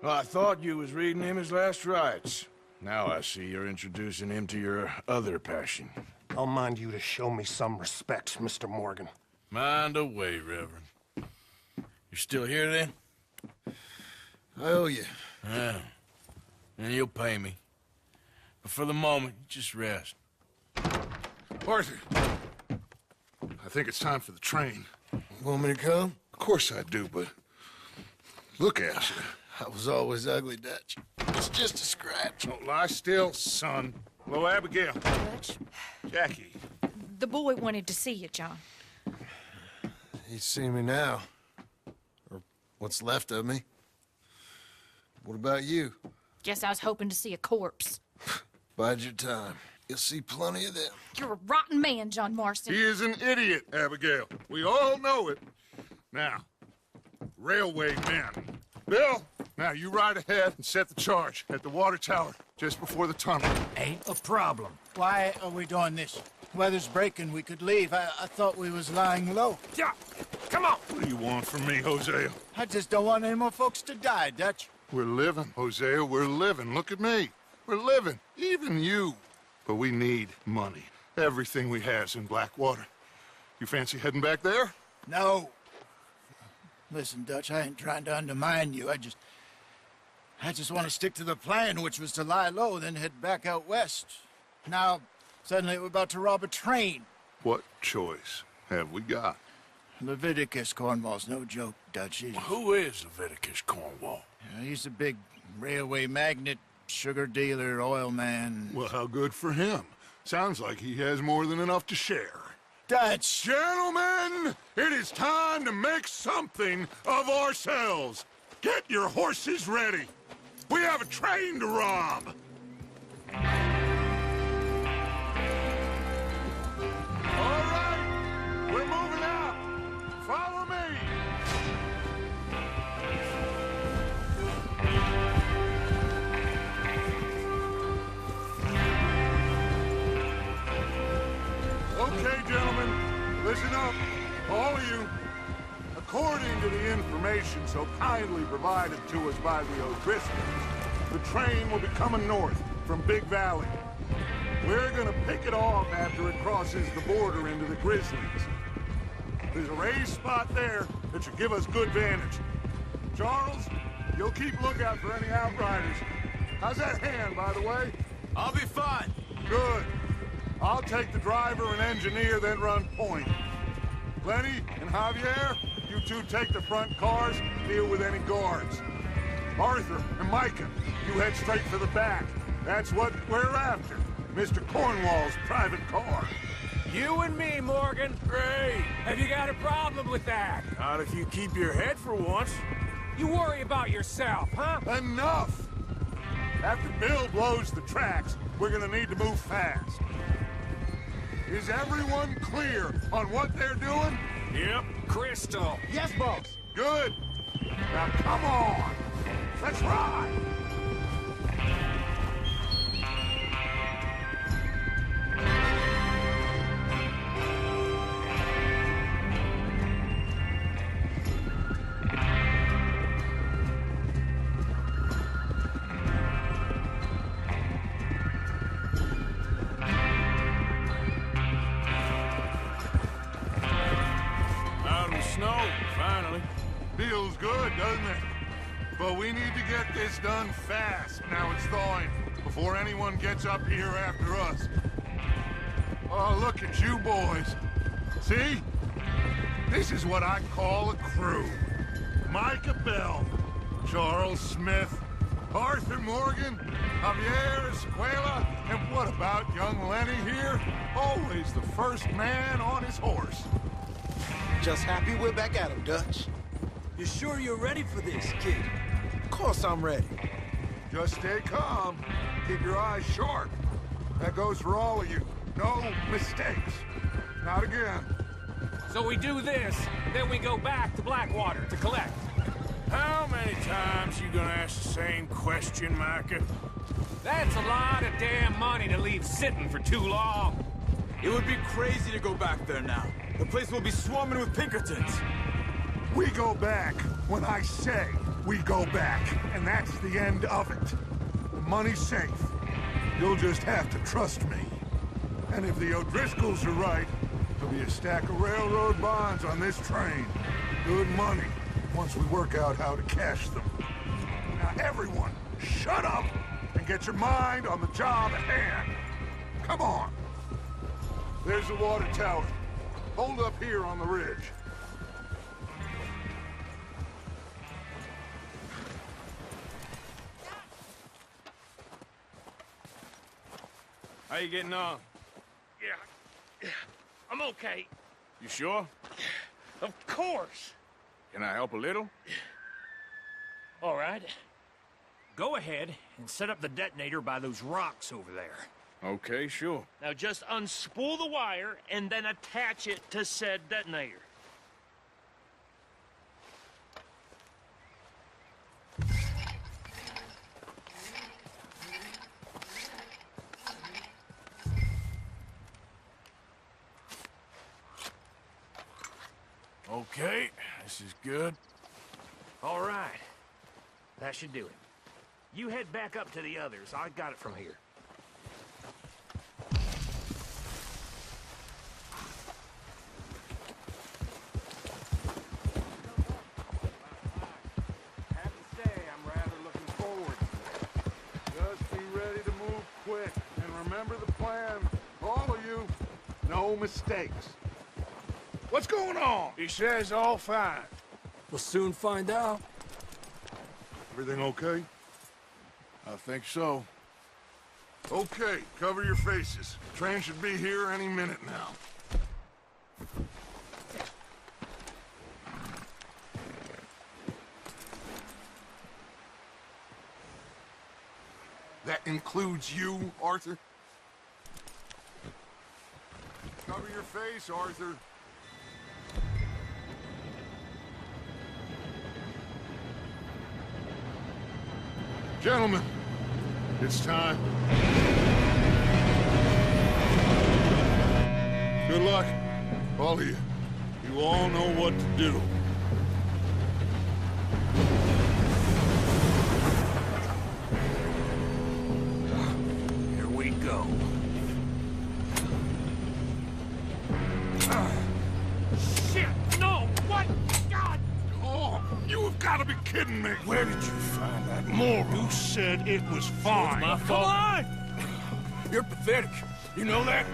Well, I thought you was reading him his last rites. Now I see you're introducing him to your other passion. I'll mind you to show me some respect, Mr. Morgan. Mind away, Reverend. You're still here, then? I owe you. Yeah. And you'll pay me. But for the moment, just rest. Arthur, I think it's time for the train. Want me to come? Of course I do, but look at you. I was always ugly, Dutch. It's just a scratch. Don't lie still, son. Hello, Abigail. Dutch, Jackie. the boy wanted to see you, John. He's seen me now. Or what's left of me. What about you? Guess I was hoping to see a corpse. Bide your time. You'll see plenty of them. You're a rotten man, John Marston. He is an idiot, Abigail. We all know it. Now, railway men. Bill, now you ride ahead and set the charge at the water tower just before the tunnel. Ain't a problem. Why are we doing this? Weather's breaking. We could leave. I thought we was lying low. Yeah, come on. What do you want from me, Hosea? I just don't want any more folks to die, Dutch. We're living, Hosea. We're living. Look at me. We're living. Even you. But we need money. Everything we has in Blackwater. You fancy heading back there? No. Listen, Dutch, I ain't trying to undermine you. I just want to stick to the plan, which was to lie low, then head back out west. Now, suddenly we're about to rob a train. What choice have we got? Leviticus Cornwall's no joke, Dutch. Who is Leviticus Cornwall? He's a big railway magnate, sugar dealer, oil man. Well, how good for him. Sounds like he has more than enough to share. Dutch! Gentlemen, it is time to make something of ourselves. Get your horses ready. We have a train to rob. All right, we're moving out. Follow me. Okay, gentlemen, listen up, all of you. According to the information so kindly provided to us by the O'Driscolls, the train will be coming north from Big Valley. We're gonna pick it off after it crosses the border into the Grizzlies. There's a raised spot there that should give us good vantage. Charles, you'll keep lookout for any outriders. How's that hand, by the way? I'll be fine. Good. I'll take the driver and engineer, then run point. Lenny and Javier, you two take the front cars, deal with any guards. Arthur and Micah, you head straight for the back. That's what we're after. Mr. Cornwall's private car. You and me, Morgan. Great. Have you got a problem with that? Not if you keep your head for once. You worry about yourself, huh? Enough! After Bill blows the tracks, we're gonna need to move fast. Is everyone clear on what they're doing? Yep. Crystal. Yes, boss. Good. Now come on. Let's ride. Out in the snow, finally. Feels good, doesn't it? But we need to get this done fast. Now it's thawing, before anyone gets up here after us. Oh, look at you boys. See? This is what I call a crew. Micah Bell, Charles Smith, Arthur Morgan, Javier Escuela, and what about young Lenny here? Always the first man on his horse. Just happy we're back at him, Dutch. You sure you're ready for this, kid? Of course I'm ready. Just stay calm. Keep your eyes sharp. That goes for all of you. No mistakes. Not again. So we do this, then we go back to Blackwater to collect. How many times you gonna ask the same question, Micah? That's a lot of damn money to leave sitting for too long. It would be crazy to go back there now. The place will be swarming with Pinkertons. We go back when I say we go back, and that's the end of it. The money's safe. You'll just have to trust me. And if the O'Driscolls are right, there'll be a stack of railroad bonds on this train. Good money, once we work out how to cash them. Now everyone, shut up and get your mind on the job at hand. Come on. There's the water tower. Hold up here on the ridge. How you getting on? Yeah, I'm okay. You sure? Of course. Can I help a little? All right. Go ahead and set up the detonator by those rocks over there. Okay, sure. Now just unspool the wire and then attach it to said detonator. Okay, this is good. All right. That should do it. You head back up to the others. I got it from here. Have to say, I'm rather looking forward to it. Just be ready to move quick, and remember the plan. All of you, no mistakes. What's going on? He says all fine. We'll soon find out. Everything okay? I think so. Okay, cover your faces. Train should be here any minute now. That includes you, Arthur? Cover your face, Arthur. Gentlemen, it's time. Good luck, all of you. You all know what to do. Here we go. Shit! No! What? God! Oh, you have got to be kidding me. Where did you find that? Moral. Who said it was fine? It's my fault. Come on! You're pathetic. You know that?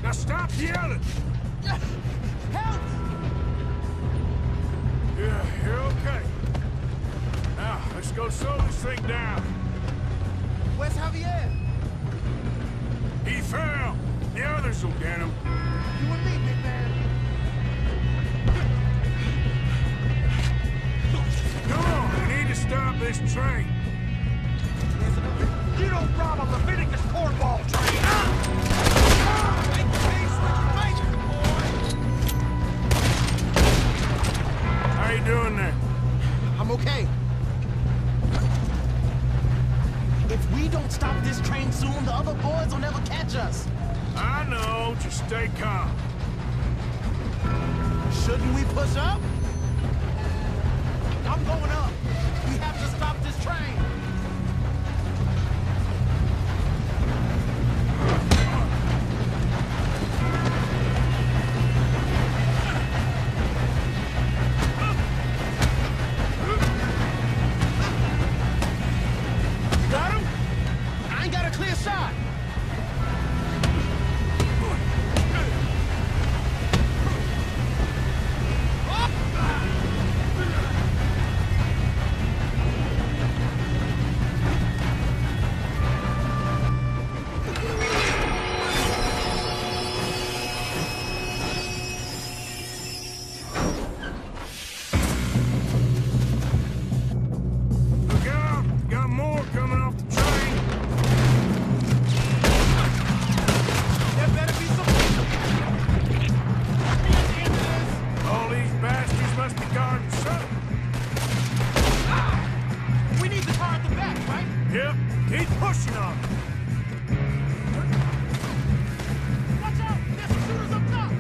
Now stop yelling! Help! Yeah, you're okay. Now, let's go slow this thing down. Where's Javier? He fell. The others will get him. You and me, big man. Come on, we need to stop this train. You don't rob a Leviticus cornball train! Make peace with your maker, boy! How you doing there? I'm okay. If we don't stop this train soon, the other boys will never catch us. I know, just stay calm. Shouldn't we push up? I'm going up. We have to stop this train. Got him? I ain't got a clear shot. Look out! Got more coming off the train. There better be some... All these bastards must be guarding something. We need the car at the back, right? Yep, keep pushing on it. Watch out! There's some shooters up top!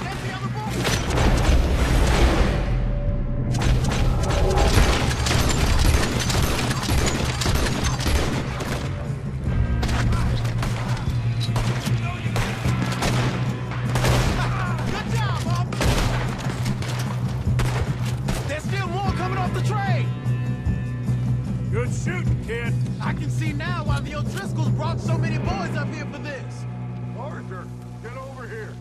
There's the other boy! Good job, Bob! There's still more coming off the train! Good shooting, kid. I can see now why the O'Driscolls brought so many boys up here for this. Arthur, get over here.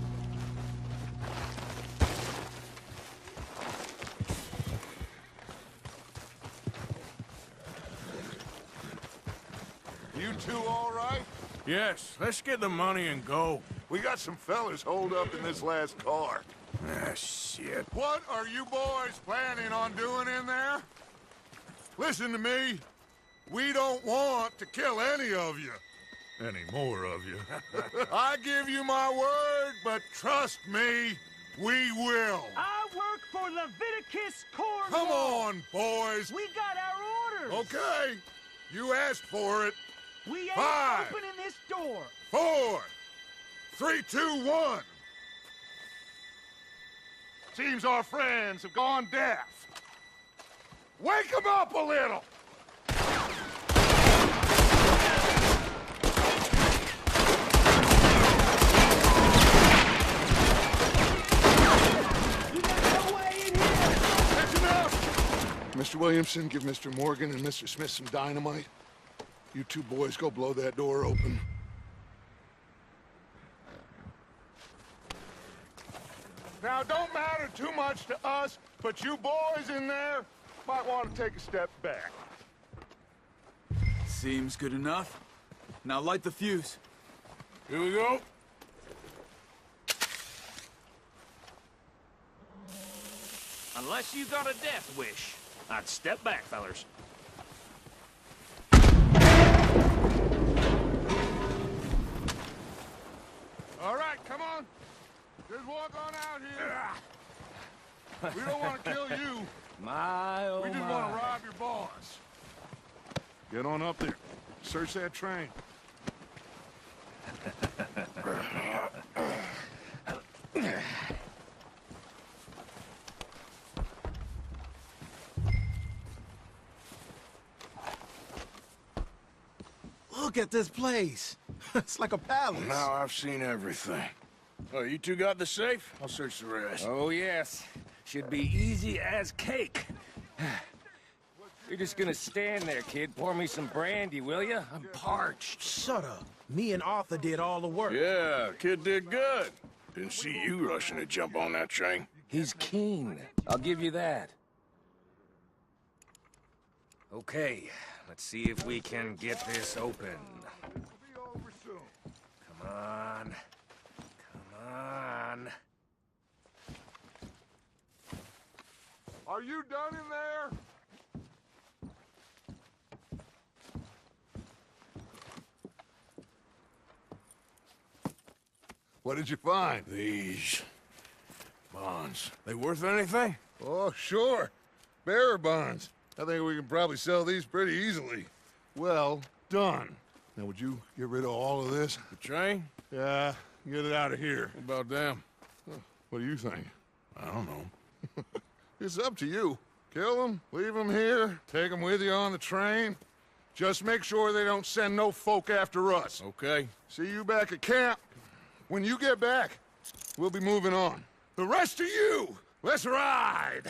You two all right? Yes, let's get the money and go. We got some fellas holed up in this last car. Ah, shit. What are you boys planning on doing in there? Listen to me. We don't want to kill any of you. Any more of you. I give you my word, but trust me, we will. I work for Leviticus Cornwall. Come on, boys. We got our orders. Okay. You asked for it. We ain't 5, opening this door. 4, 3, 2, 1. Seems our friends have gone deaf. Wake them up a little. That's enough. Mr. Williamson, give Mr. Morgan and Mr. Smith some dynamite. You two boys go blow that door open. Now, don't matter too much to us, but you boys in there might want to take a step back. Seems good enough. Now light the fuse. Here we go. Unless you got a death wish, I'd step back, fellers. All right, come on. Just walk on out here. We don't want to kill you. My, oh We just my. want to rob your boss. Get on up there. Search that train. Look at this place. It's like a palace. Now I've seen everything. Oh, you two got the safe? I'll search the rest. Oh, yes. Should be easy as cake. You're just gonna stand there, kid. Pour me some brandy, will you? I'm parched. Shut up. Me and Arthur did all the work. Yeah, kid did good. Didn't see you rushing to jump on that train. He's keen. I'll give you that. Okay, let's see if we can get this open. Come on. Come on. Are you done in there? What did you find? These bonds. They worth anything? Oh, sure. Bearer bonds. I think we can probably sell these pretty easily. Well done. Now, would you get rid of all of this? The train? Yeah, get it out of here. What about them? What do you think? I don't know. It's up to you. Kill them, leave them here, take them with you on the train. Just make sure they don't send no folk after us. Okay. See you back at camp. When you get back, we'll be moving on. The rest of you, let's ride!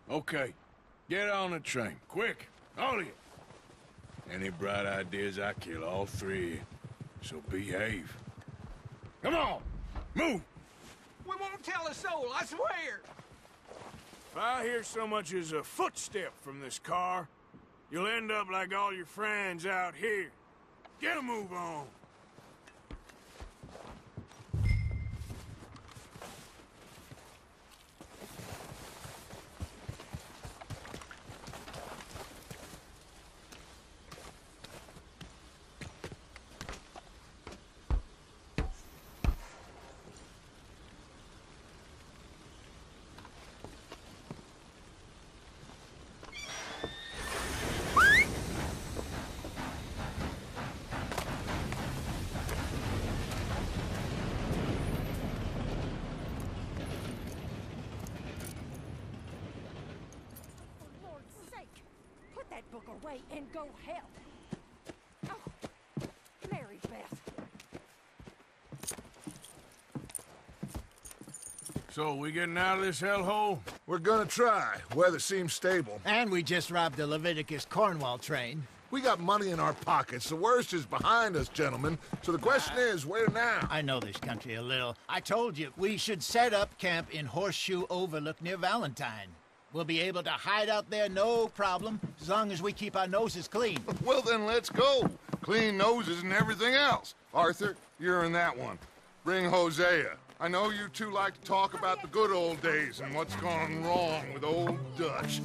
Okay. Get on the train. Quick. All of you. Any bright ideas, I kill all three. So behave. Come on! Move! We won't tell a soul, I swear! If I hear so much as a footstep from this car, you'll end up like all your friends out here. Get a move on. Book away and go help. Oh, Mary Beth. So, we getting out of this hellhole? We're gonna try. Weather seems stable. And we just robbed the Leviticus Cornwall train. We got money in our pockets. The worst is behind us, gentlemen. So the question is, where now? I know this country a little. I told you, we should set up camp in Horseshoe Overlook near Valentine. We'll be able to hide out there, no problem, as long as we keep our noses clean. Well, then let's go. Clean noses and everything else. Arthur, you're in that one. Bring Hosea. I know you two like to talk about the good old days and what's gone wrong with old Dutch.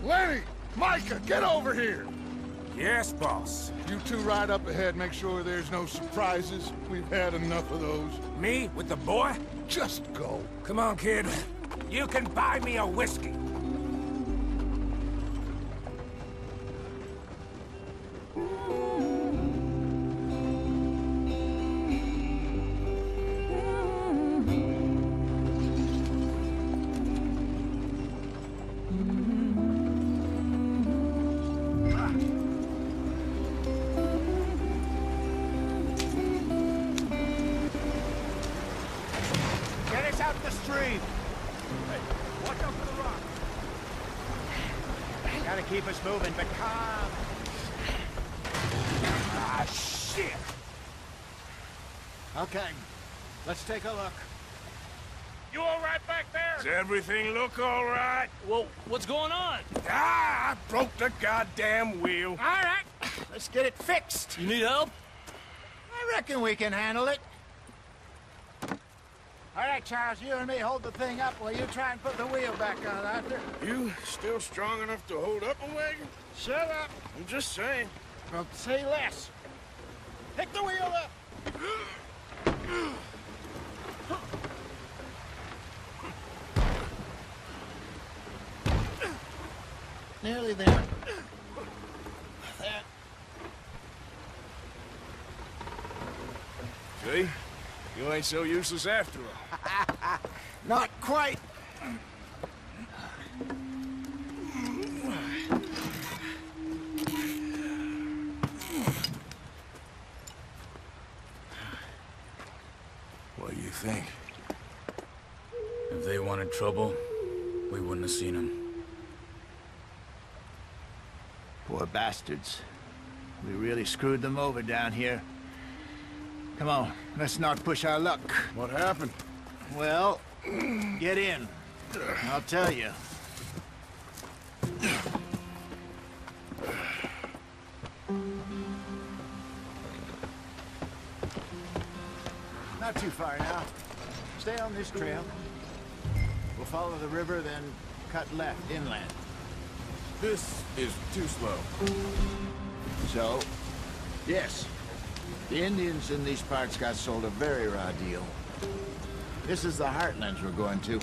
Lenny! Micah, get over here! Yes, boss. You two ride up ahead, make sure there's no surprises. We've had enough of those. Me with the boy? Just go. Come on, kid. You can buy me a whiskey. out the stream. Hey, watch out for the rock. Gotta keep us moving, but calm. Ah, shit! Okay, let's take a look. You all right back there? Does everything look all right? Well, what's going on? Ah, I broke the goddamn wheel. All right, let's get it fixed. You need help? I reckon we can handle it. All right, Charles, you and me hold the thing up while you try and put the wheel back on, Arthur. You still strong enough to hold up a wagon? Shut up. I'm just saying. Well, say less. Pick the wheel up. Nearly there. There. See? You ain't so useless after all. Not quite. What do you think? If they wanted trouble, we wouldn't have seen them. Poor bastards. We really screwed them over down here. Come on, let's not push our luck. What happened? Well, get in. I'll tell you. Not too far now. Stay on this trail. We'll follow the river, then cut left inland. This is too slow. So, yes, the Indians in these parts got sold a very raw deal. This is the heartlands we're going to.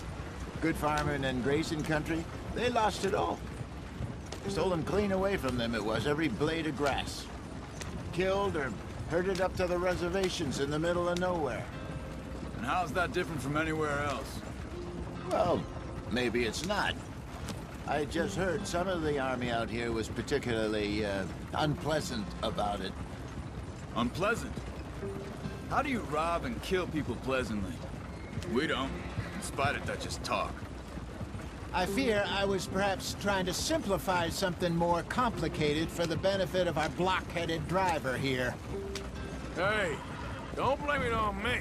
Good farming and grazing country, they lost it all. Stolen clean away from them it was, every blade of grass. Killed or herded up to the reservations in the middle of nowhere. And how's that different from anywhere else? Well, maybe it's not. I just heard some of the army out here was particularly, unpleasant about it. Unpleasant? How do you rob and kill people pleasantly? We don't, in spite of Dutch's talk. I fear I was perhaps trying to simplify something more complicated for the benefit of our block-headed driver here. Hey, don't blame it on me.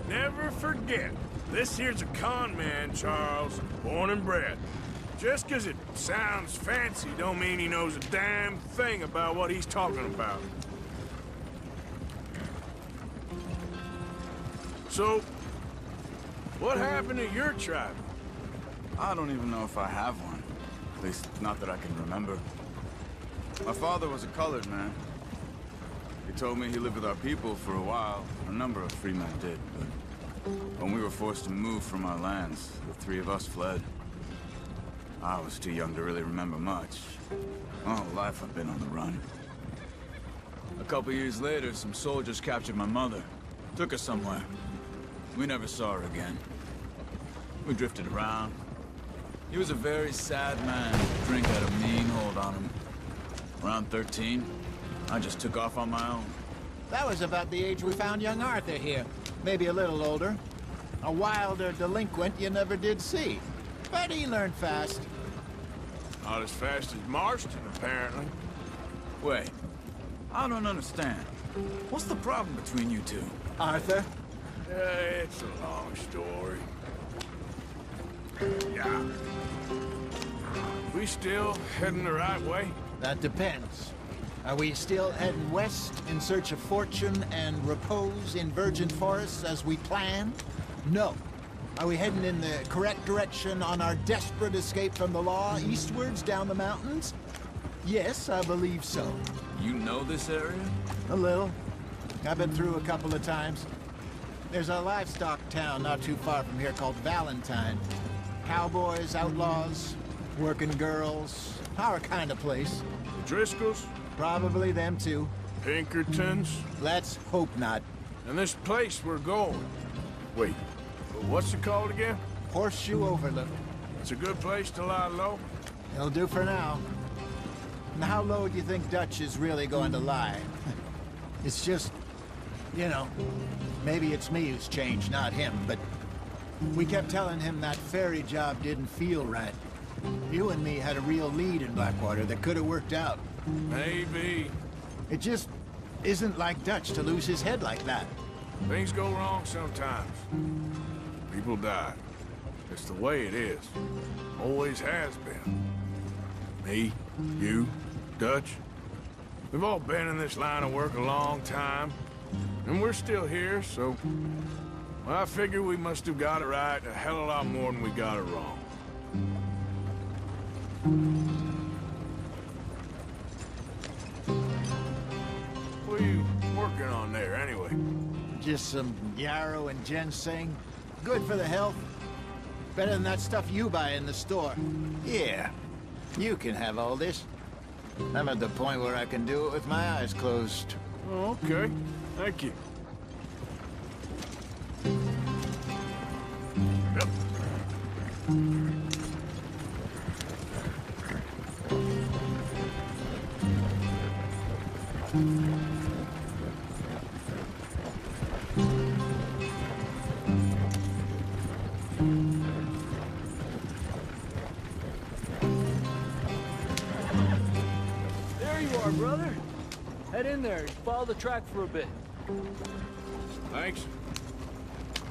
Never forget, this here's a con man, Charles, born and bred. Just 'cause it sounds fancy don't mean he knows a damn thing about what he's talking about. So, what happened to your tribe? I don't even know if I have one. At least, not that I can remember. My father was a colored man. He told me he lived with our people for a while. A number of free men did, but when we were forced to move from our lands, the three of us fled. I was too young to really remember much. My whole life I've been on the run. A couple years later, some soldiers captured my mother. Took her somewhere. We never saw her again. We drifted around. He was a very sad man. Drink had a mean hold on him. Around 13, I just took off on my own. That was about the age we found young Arthur here. Maybe a little older. A wilder delinquent you never did see. But he learned fast. Not as fast as Marston, apparently. Wait, I don't understand. What's the problem between you two? Arthur? It's a long story. Yeah. We still heading the right way? That depends. Are we still heading west in search of fortune and repose in virgin forests as we planned? No. Are we heading in the correct direction on our desperate escape from the law eastwards down the mountains? Yes, I believe so. You know this area? A little. I've been through a couple of times. There's a livestock town not too far from here called Valentine. Cowboys, outlaws, working girls, our kind of place. Driscolls? Probably them too. Pinkertons? Let's hope not. And this place we're going. Wait, what's it called again? Horseshoe Overlook. It's a good place to lie low? It'll do for now. And how low do you think Dutch is really going to lie? It's just, you know, maybe it's me who's changed, not him, but We kept telling him that ferry job didn't feel right. You and me had a real lead in Blackwater that could have worked out. Maybe. It just isn't like Dutch to lose his head like that. Things go wrong sometimes. People die. It's the way it is. Always has been. Me, you, Dutch. We've all been in this line of work a long time. And we're still here, so... well, I figure we must have got it right a hell of a lot more than we got it wrong. What are you working on there, anyway? Just some yarrow and ginseng. Good for the health. Better than that stuff you buy in the store. Yeah, you can have all this. I'm at the point where I can do it with my eyes closed. Oh, okay. Thank you. Yep. There you are, brother. Head in there and follow the track for a bit. Thanks.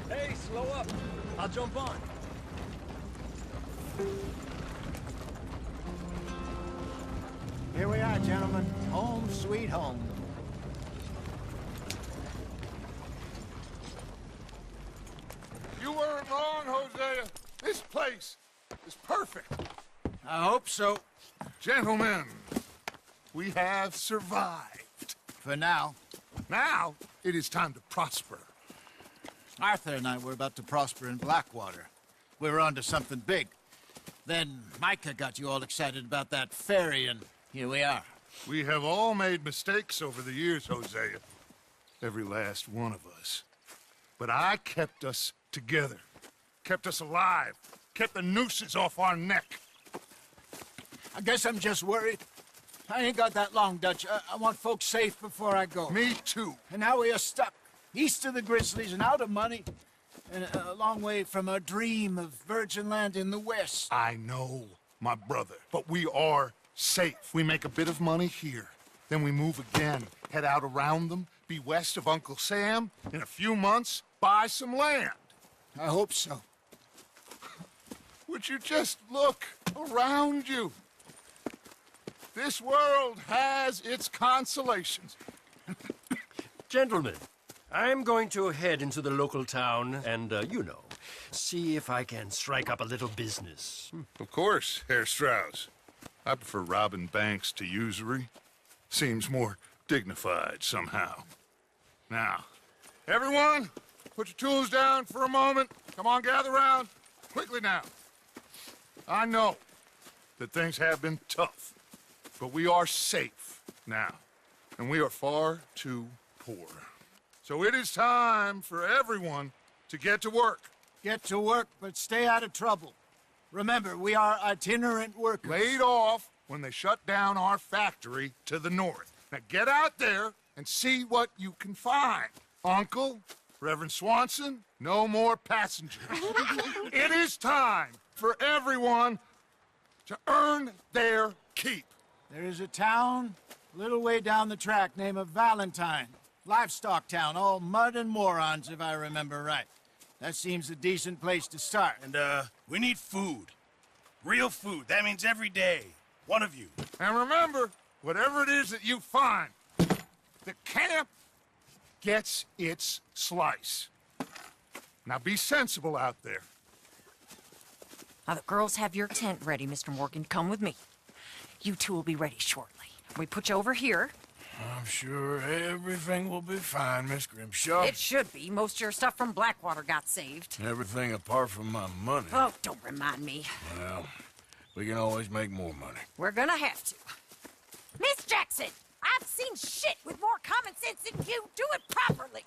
Hey, slow up. I'll jump on. Here we are, gentlemen. Home sweet home. You weren't wrong, Hosea. This place is perfect. I hope so. Gentlemen, we have survived. For now. Now, it is time to prosper. Arthur and I were about to prosper in Blackwater. We were onto something big. Then Micah got you all excited about that ferry, and here we are. We have all made mistakes over the years, Hosea. Every last one of us. But I kept us together. Kept us alive. Kept the nooses off our neck. I guess I'm just worried. I ain't got that long, Dutch. I want folks safe before I go. Me too. And now we are stuck. East of the Grizzlies and out of money. And a long way from our dream of virgin land in the west. I know, my brother. But we are safe. We make a bit of money here. Then we move again. Head out around them. Be west of Uncle Sam. In a few months, buy some land. I hope so. Would you just look around you? This world has its consolations. Gentlemen, I'm going to head into the local town and, you know, see if I can strike up a little business. Of course, Herr Strauss. I prefer robbing banks to usury. Seems more dignified somehow. Now, everyone, put your tools down for a moment. Come on, gather round. Quickly now. I know that things have been tough, but we are safe now, and we are far too poor. So it is time for everyone to get to work. Get to work, but stay out of trouble. Remember, we are itinerant workers. Laid off when they shut down our factory to the north. Now get out there and see what you can find. Uncle, Reverend Swanson, no more passengers. It is time for everyone to earn their keep. There is a town a little way down the track named Valentine. Livestock town, all mud and morons, if I remember right. That seems a decent place to start. And, we need food. Real food. That means every day. One of you. And remember, whatever it is that you find, the camp gets its slice. Now be sensible out there. Now, the girls have your tent ready, Mr. Morgan. Come with me. You two will be ready shortly. We put you over here. I'm sure everything will be fine, Miss Grimshaw. It should be. Most of your stuff from Blackwater got saved. Everything apart from my money. Oh, don't remind me. Well, we can always make more money. We're gonna have to. Miss Jackson, I've seen shit with more common sense than you. Do it properly.